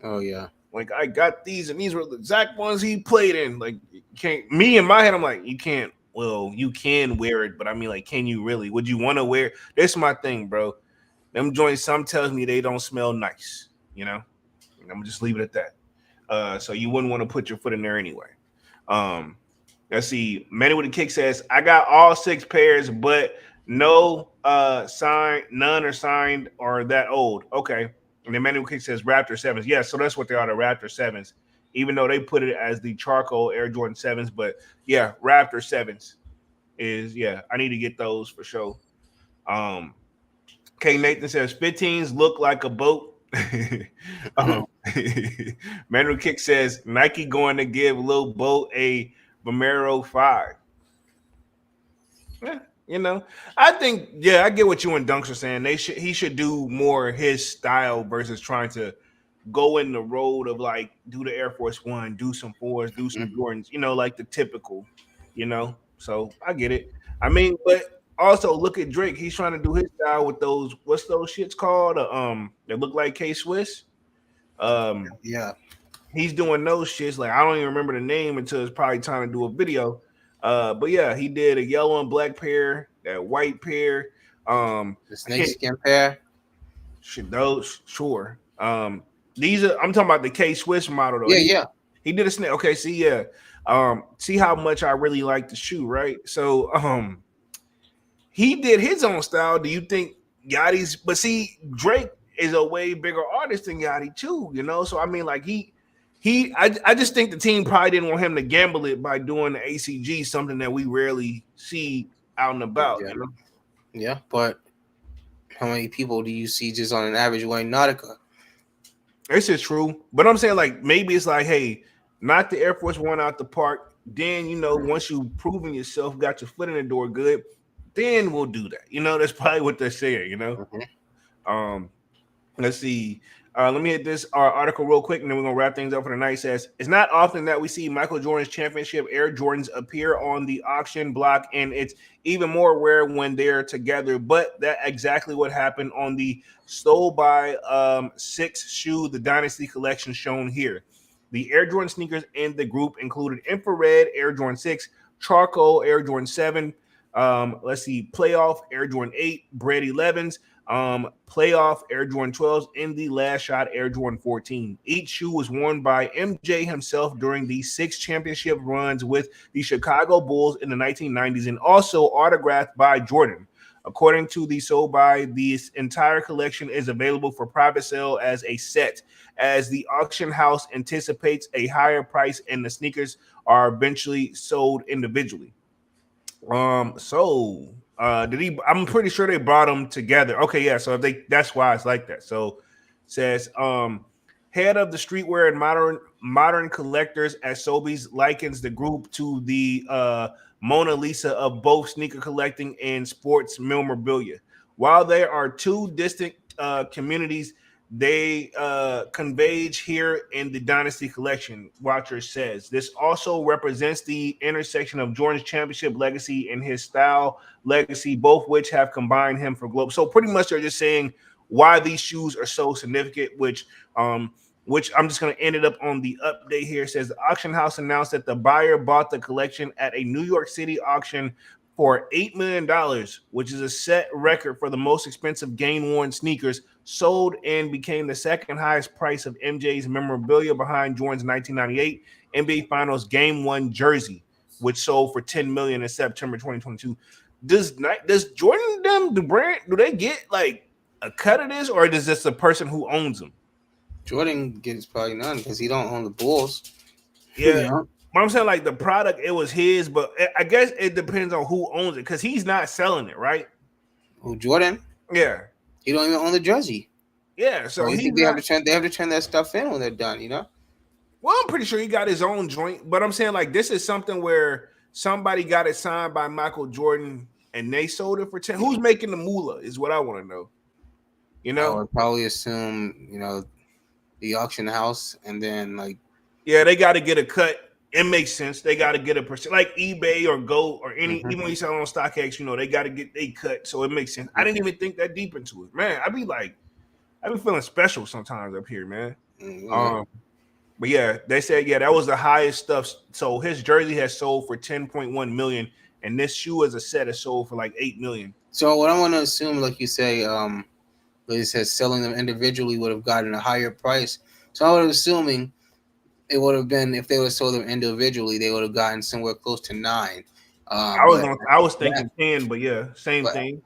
Oh yeah. Like I got these, and these were the exact ones he played in. Like, you can't. Me in my head, I'm like, you can't. Well, you can wear it, but I mean, like, can you really? Would you want to wear? This is my thing, bro. Them joints, some tells me they don't smell nice. And I'm gonna just leave it at that. So you wouldn't want to put your foot in there anyway. Let's see. Manny with the Kick says, I got all 6 pairs, but no signed, none are signed or that old. Okay. And then Manny with the Kick says Raptor 7s. Yeah, so that's what they are, the Raptor 7s. Even though they put it as the charcoal Air Jordan 7s, but yeah, Raptor 7s is, I need to get those for sure. K Nathan says 15s look like a boat. Manny Kick says Nike going to give Lil Boat a Vomero 5. Yeah, I think, I get what you and Dunks are saying. He should do more his style versus trying to go in the road of like do the Air Force One, do some 4s, do some Jordans, like the typical, So I get it. I mean, but also look at Drake. He's trying to do his style with those. What's those shits called? That look like K-Swiss. Yeah. He's doing those shits. Like I don't even remember the name until it's probably time to do a video. But yeah, he did a yellow and black pair, that white pair. The snakeskin pair. Those, sure. These are, I'm talking about the K-Swiss model though. Yeah. He did a snake. Okay, see, see how much I really like the shoe, right? So he did his own style. Do you think Yachty's, but see, Drake is a way bigger artist than Yachty too, So I mean, like I just think the team probably didn't want him to gamble it by doing the ACG, something that we rarely see out and about, Yeah, but how many people do you see just on an average wearing Nautica? This is true, but I'm saying like maybe it's like, hey, knock the Air Force One out the park. Then once you've proven yourself, got your foot in the door good, then we'll do that. That's probably what they're saying. Let's see. Let me hit this article real quick, and then we're gonna wrap things up for the night. It says it's not often that we see Michael Jordan's championship Air Jordans appear on the auction block, and it's even more rare when they're together. But that's exactly what happened on the Stole by 6 shoe, the Dynasty collection shown here. The Air Jordan sneakers in the group included infrared Air Jordan 6, charcoal Air Jordan 7, Let's see, playoff Air Jordan 8, Bread 11s, playoff Air Jordan 12s, and the last shot Air Jordan 14. Each shoe was worn by MJ himself during the 6 championship runs with the Chicago Bulls in the 1990s, and also autographed by Jordan. According to the Sold By, this entire collection is available for private sale as a set, as the auction house anticipates a higher price and the sneakers are eventually sold individually. Did he? I'm pretty sure they brought them together. Okay, yeah. So that's why it's like that. So says head of the streetwear and modern collectors at Sobeys likens the group to the Mona Lisa of both sneaker collecting and sports memorabilia. While there are two distinct communities, they converge here in the Dynasty collection. Watcher says this also represents the intersection of Jordan's championship legacy and his style legacy, both which have combined him for globe. So pretty much they're just saying why these shoes are so significant, which I'm just going to end it up on the update here. It says the auction house announced that the buyer bought the collection at a New York City auction for $8 million, which is a set record for the most expensive game-worn sneakers sold and became the second highest price of MJ's memorabilia behind Jordan's 1998 NBA Finals Game 1 jersey, which sold for $10 million in September 2022. Does Jordan the brand, do they get like a cut of this, or is this the person who owns them? Jordan gets probably none because he don't own the Bulls. Yeah. You know? But I'm saying like the product, it was his, but I guess it depends on who owns it because he's not selling it, right? Who, Jordan? Yeah. He don't even own the jersey. Yeah, so they have to turn that stuff in when they're done, you know? Well, I'm pretty sure he got his own joint, but I'm saying like this is something where somebody got it signed by Michael Jordan and they sold it for 10. Who's making the moolah is what I want to know. You know? I would probably assume, you know, the auction house, and then like, yeah, they got to get a cut. It makes sense. They got to get a percent, like eBay or Go or any. Even when you sell on StockX, you know, they got to get a cut, so it makes sense. I didn't even think that deep into it, man. I be feeling special sometimes up here, man. But yeah, they said that was the highest stuff. So his jersey has sold for 10.1 million, and this shoe as a set is sold for like 8 million. So what I want to assume, like you say, it says selling them individually would have gotten a higher price. So I would have assuming it would have been, if they would have sold them individually, they would have gotten somewhere close to 9. I was thinking 10, but yeah, same thing.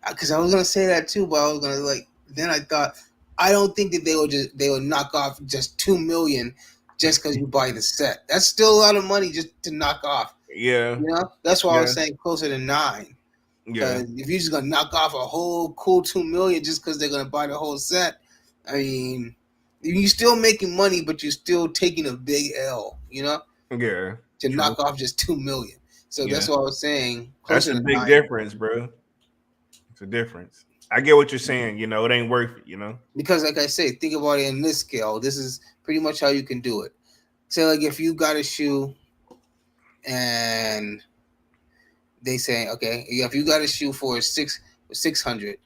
Because I was gonna say that too, but I was gonna then I thought, I don't think that they would knock off just 2 million just because you buy the set. That's still a lot of money just to knock off. Yeah, you know, that's why I was saying closer to 9. Yeah, if you're just gonna knock off a whole cool 2 million just because they're gonna buy the whole set, I mean, you're still making money, but you're still taking a big L, you know? Yeah. To knock off just 2 million. So that's what I was saying. That's a big difference, bro. It's a difference. I get what you're saying. You know, it ain't worth it, you know? Because like I say, think about it in this scale. This is pretty much how you can do it. Say like if you got a shoe and they say, okay, if you got a shoe for 600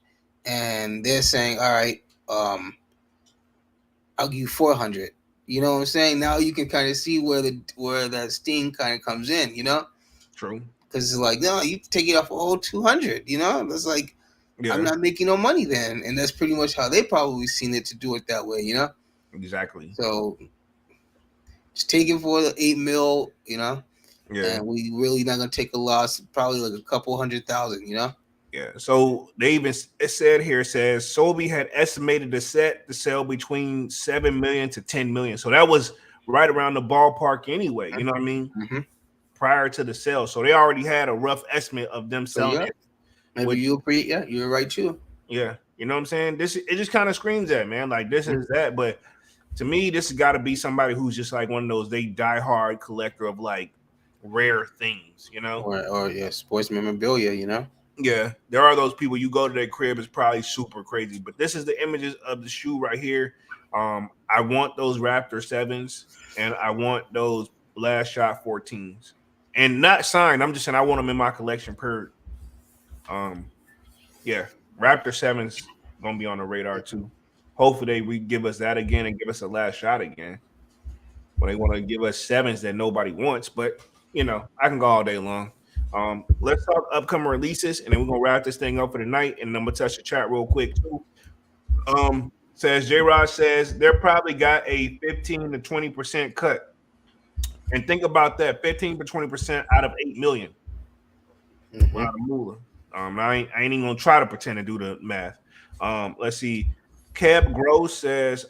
and they're saying, all right, I'll give you 400. You know what I'm saying? Now you can kind of see where that sting kind of comes in, you know? True. Because it's like, no, you take it off a whole 200, you know? It's like, I'm not making no money then. And that's pretty much how they probably seen it to do it that way, you know? Exactly. So just take it for the 8 mil, you know? Yeah. And we really not going to take a loss, probably like a couple 100,000, you know? Yeah, so it says Sobe had estimated the set to sell between 7 million to 10 million. So that was right around the ballpark anyway. You know what I mean? Mm-hmm. Prior to the sale, so they already had a rough estimate of them selling it. Maybe you're right too. Yeah, you know what I'm saying. It just kind of screams that, man. Like this is that, but to me, this has got to be somebody who's just like one of those diehard collector of like rare things, you know, or sports memorabilia, you know. Yeah, there are those people, you go to their crib, it's probably super crazy. But this is the images of the shoe right here. I want those Raptor 7s and I want those Last Shot 14s. And not signed. I'm just saying I want them in my collection per. Yeah, Raptor 7s gonna be on the radar too. Hopefully they give us that again and give us a Last Shot again. When they want to give us 7s that nobody wants, but you know, I can go all day long. Let's talk upcoming releases, and then we're gonna wrap this thing up for the night. And I'm gonna touch the chat real quick too. Says J. Rod says they're probably got a 15 to 20% cut, and think about that: 15 to 20% out of 8 million. Wow, I ain't even gonna try to pretend to do the math. Let's see. Cab Gross says,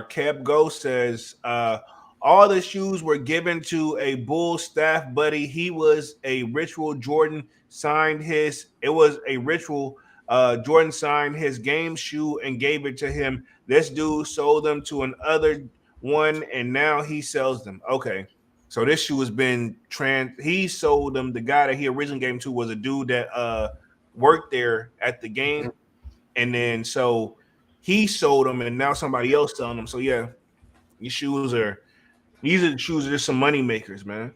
Cab Go says, all the shoes were given to a Bull staff buddy. He was a ritual. Jordan signed his. It was a ritual. Jordan signed his game shoe and gave it to him. This dude sold them to another one, and now he sells them. Okay. So this shoe has been he sold them. The guy that he originally gave him to was a dude that worked there at the game. And then so he sold them, and now somebody else selling them. So yeah, these are just some money makers, man.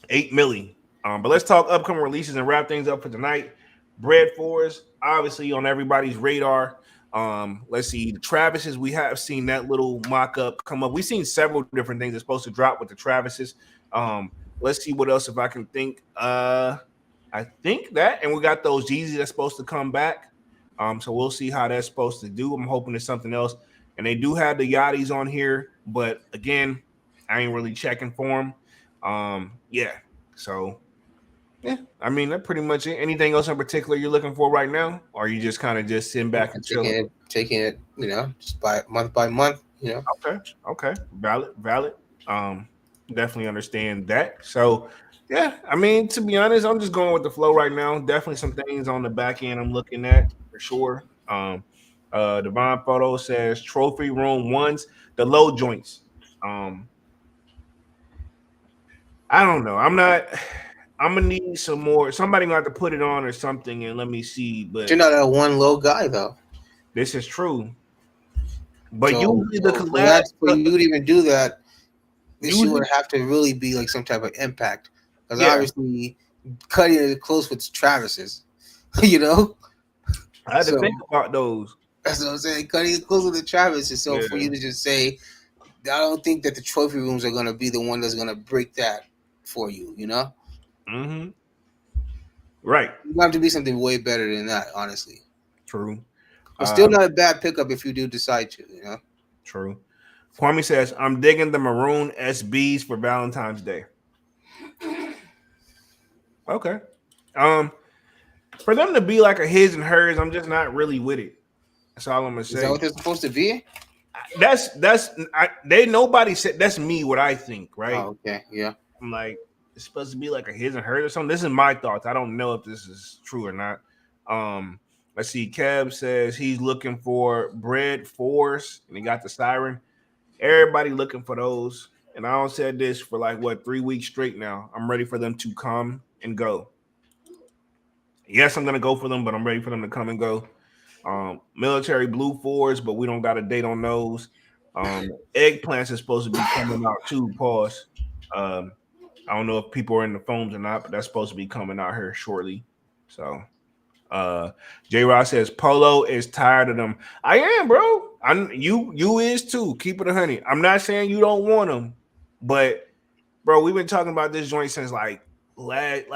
8 million. But let's talk upcoming releases and wrap things up for tonight. Bread 4s, obviously on everybody's radar. Let's see, the Travises, we have seen that little mock-up come up. We've seen several different things that's supposed to drop with the Travises. Let's see what else if I can think. I think that, and we got those Yeezys that's supposed to come back. So we'll see how that's supposed to do. I'm hoping it's something else. And they do have the Yachties on here, but again, I ain't really checking for them. So yeah, I mean, that's pretty much it. Anything else in particular you're looking for right now? Or are you just kind of just sitting back and chilling? Taking it, just by month, Okay. Valid. Definitely understand that. So yeah, I mean, to be honest, I'm just going with the flow right now. Definitely some things on the back end I'm looking at for sure. Divine Photo says trophy room ones, the low joints. I don't know. I'm gonna need some more. Somebody gonna have to put it on or something and let me see. But you're not that one low guy though. This is true. But usually the collab for you to even do that, this would have to really be like some type of impact. Because obviously cutting it close with Travis's, I had to think about those. That's what I'm saying. Cutting it close with the Travis's. So for you to just say, I don't think that the trophy rooms are gonna be the one that's gonna break that for you, Mm-hmm. Right. You have to be something way better than that, honestly. True. But still not a bad pickup if you do decide to, True. Kwame says, I'm digging the maroon SBs for Valentine's Day. Okay. For them to be like a his and hers, I'm just not really with it. That's all I'm gonna say. Is that what they're supposed to be? Nobody said that's me what I think, right? Oh, okay, yeah. I'm like, it's supposed to be like a his and hers or something. This is my thoughts. I don't know if this is true or not. Let's see. Kev says he's looking for bread 4s, and he got the siren. Everybody looking for those. And I don't said this for 3 weeks straight now. I'm ready for them to come and go. Yes, I'm gonna go for them, but I'm ready for them to come and go. Military blue 4s, but we don't got a date on those. Eggplants is supposed to be coming out too. Pause. I don't know if people are in the phones or not, but that's supposed to be coming out here shortly. So J Ross says Polo is tired of them. I am, bro. You is too. Keep it 100. I'm not saying you don't want them, but bro, we've been talking about this joint since late last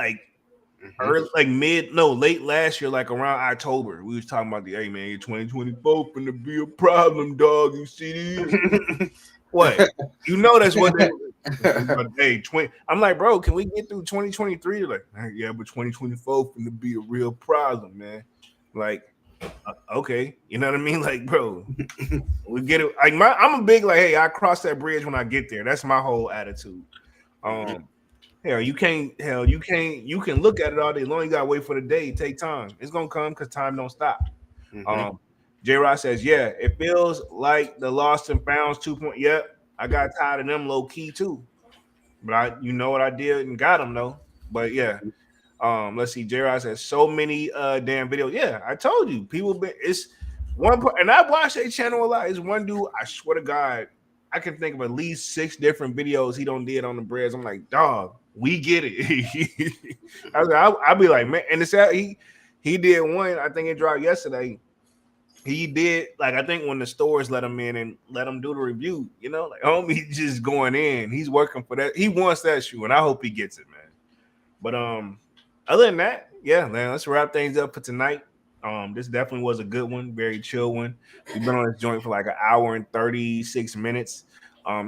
year, around October. We was talking about 2024 finna be a problem, dog. You see these? What? That's what they I'm like, bro, can we get through 2023? Like, yeah, but 2024 finna be a real problem, man. Okay, you know what I mean? Like, bro, we get it. I'm a big hey, I cross that bridge when I get there. That's my whole attitude. You can look at it all day long. You gotta wait for the day. Take time. It's gonna come because time don't stop. J Rod says, yeah, it feels like the Lost and Founds 2. Yep, I got tired of them low key too. But what I did and got them though. But yeah. Let's see. J Rod says so many damn videos. Yeah, I told you, it's one and I watch their channel a lot. It's one dude, I swear to God, I can think of at least 6 different videos he did on the breads. I'm like, dog, we get it. I'll be like, man, and it's he did one, I think it dropped yesterday. He did I think when the stores let him in and let him do the review, homie just going in. He's working for that. He wants that shoe, and I hope he gets it, man. But other than that, yeah, man, let's wrap things up for tonight. This definitely was a good one, very chill one. We've been on this joint for like an hour and 36 minutes.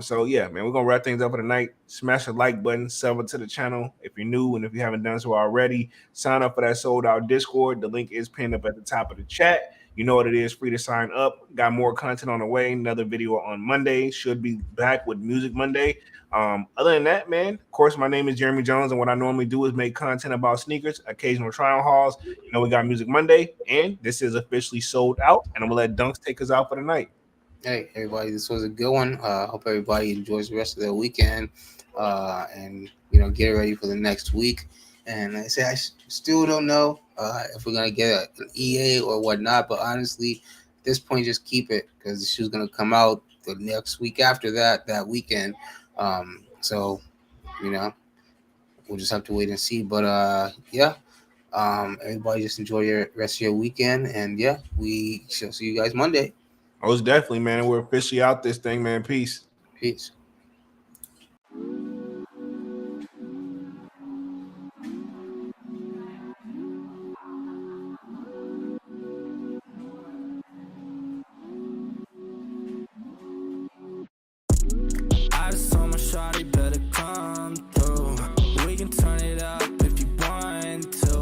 So yeah, man, we're gonna wrap things up for tonight. Smash the like button, sub to the channel if you're new, and if you haven't done so already, sign up for that sold out Discord. The link is pinned up at the top of the chat. You know what it is, free to sign up. Got more content on the way. Another video on Monday. Should be back with Music Monday. Other than that, man, of course, my name is Jeremy Jones, and what I normally do is make content about sneakers, occasional try-on hauls. You know, we got Music Monday, and this is officially sold out, and I'm gonna let Dunks take us out for the night. Hey, everybody, this was a good one. Hope everybody enjoys the rest of their weekend, and get ready for the next week. And like I say, I still don't know if we're gonna get an EA or whatnot, but honestly, at this point, just keep it because the shoe's gonna come out the next week after that weekend. So we'll just have to wait and see. But everybody just enjoy your rest of your weekend, and we shall see you guys Monday. Most definitely, man. We're officially out this thing, man. Peace. Peace. I just told my shawty better come through. We can turn it up if you want to.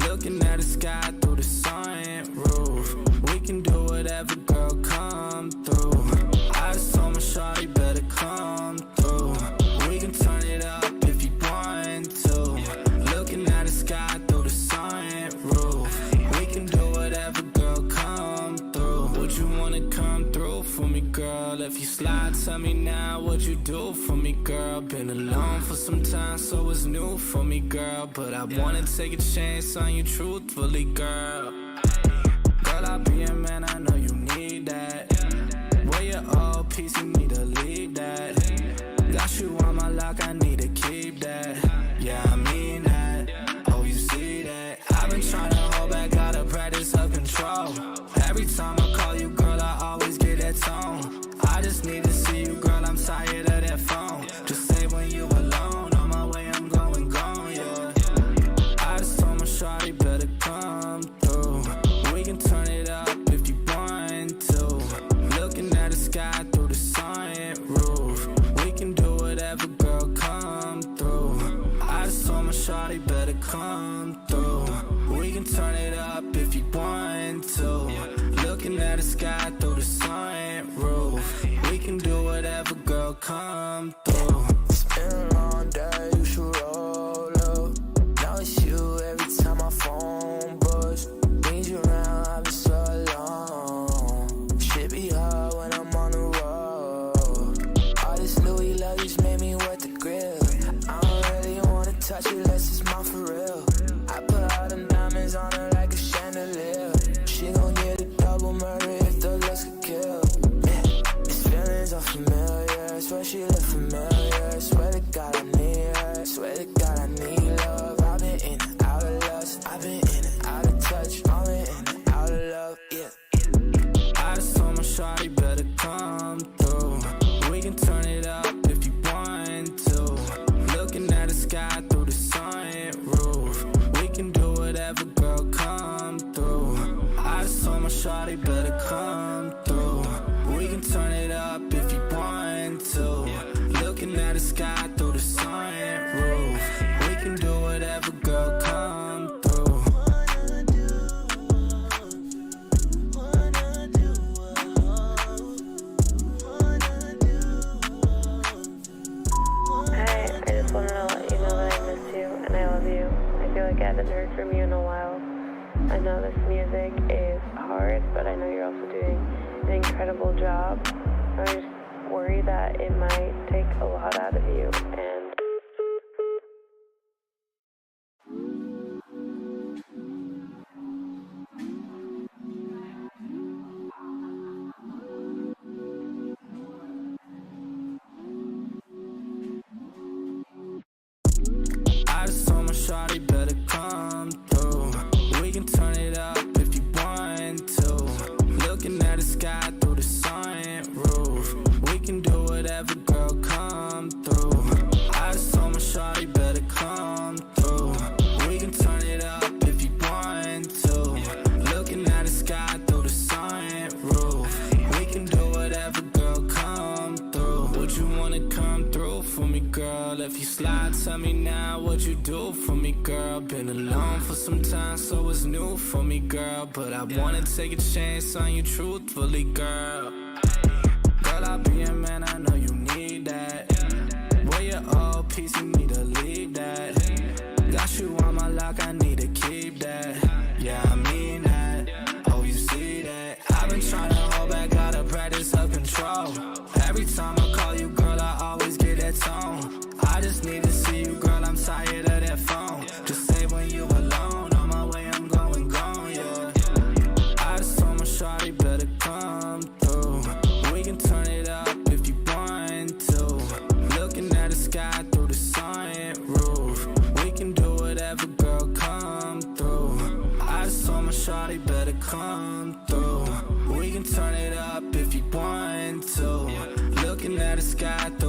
Looking at the sky through the sunroof. We can do whatever, girl, come through. I just told my shawty better come through. We can turn it up if you want to. Looking at the sky through the sunroof. We can do whatever, girl, come through. Would you wanna come through for me, girl? If you slide, tell me now what you do for me, girl. Been alone for some time, so it's new for me, girl. But I wanna take a chance on you truthfully, girl. Girl, I'll be a man, I know you need that. Where your old piece, you need to leave that. Got you on my lock, I need to keep that. Yeah, I mean that. Oh, you see that? I've been trying to hold back, gotta practice self-control. Every time I call you, girl, I always get that tone. I just need to see you, girl, I'm tired of that phone. Just say when you alone, on my way, I'm going, yeah. I just told my shawty better come through. We can turn it up if you want to. Looking at the sky through the sunroof. We can do whatever, girl, come through. I just told my shawty better come through. We can turn it up if you want to. Looking at the sky through the sunroof. We can do whatever, girl, come through. It's been a long day, you should roll up. Now it's you every time my phone buzz. Need you around, I've been so alone. Shit be hard when I'm on the road. All this Louis luggage made me wet the grill. I don't really wanna touch it unless it's mine for real. I put all them diamonds on her like a chandelier. She gon' get a double murder if the looks could kill. These feelings are familiar, swear she look familiar. Swear to God I need her, swear to God I need love. I've been in and out of lust, I've been in and out of touch. I've been in and out of love, yeah. I just told my shawty better come through. We can turn it up if you want to. Looking at the sky through the sunroof. We can do whatever, girl, come through. I just told my shawty better come through. We can turn it up if you want to. Looking at the sky through the sunroof. We can do whatever, girl, come through. Hi, I just wanted to let you know that I miss you and I love you. I feel like I haven't heard from you in a while. I know this music is hard, but I know you're also doing an incredible job. I just worry that it might take a lot out of you, and I just told my shawty better come through. We can turn it up if you want to. Looking at the sky through the sunroof. We can do whatever, girl, come through. for me, girl? If you slide, tell me now what you do for me, girl. Been alone for some time, so it's new for me, girl. But I wanna take a chance on you truthfully, girl. Girl, I'll be a man, I know you need that. Where your old piece, you need to leave that. Got you on my lock, I need to keep that. Yeah, I mean that. Oh, you see that? I've been trying to hold back, gotta practice self-control. Every time I call you, girl, I always get that tone. I just need to see you, girl, I'm tired of that phone. Just say when you alone, on my way, I'm going gone, yeah. I just told my shawty better come through. We can turn it up if you want to. Looking at the sky through the sunroof. We can do whatever, girl, come through. I just told my shawty better come through. We can turn it up if you want to. Looking at the sky through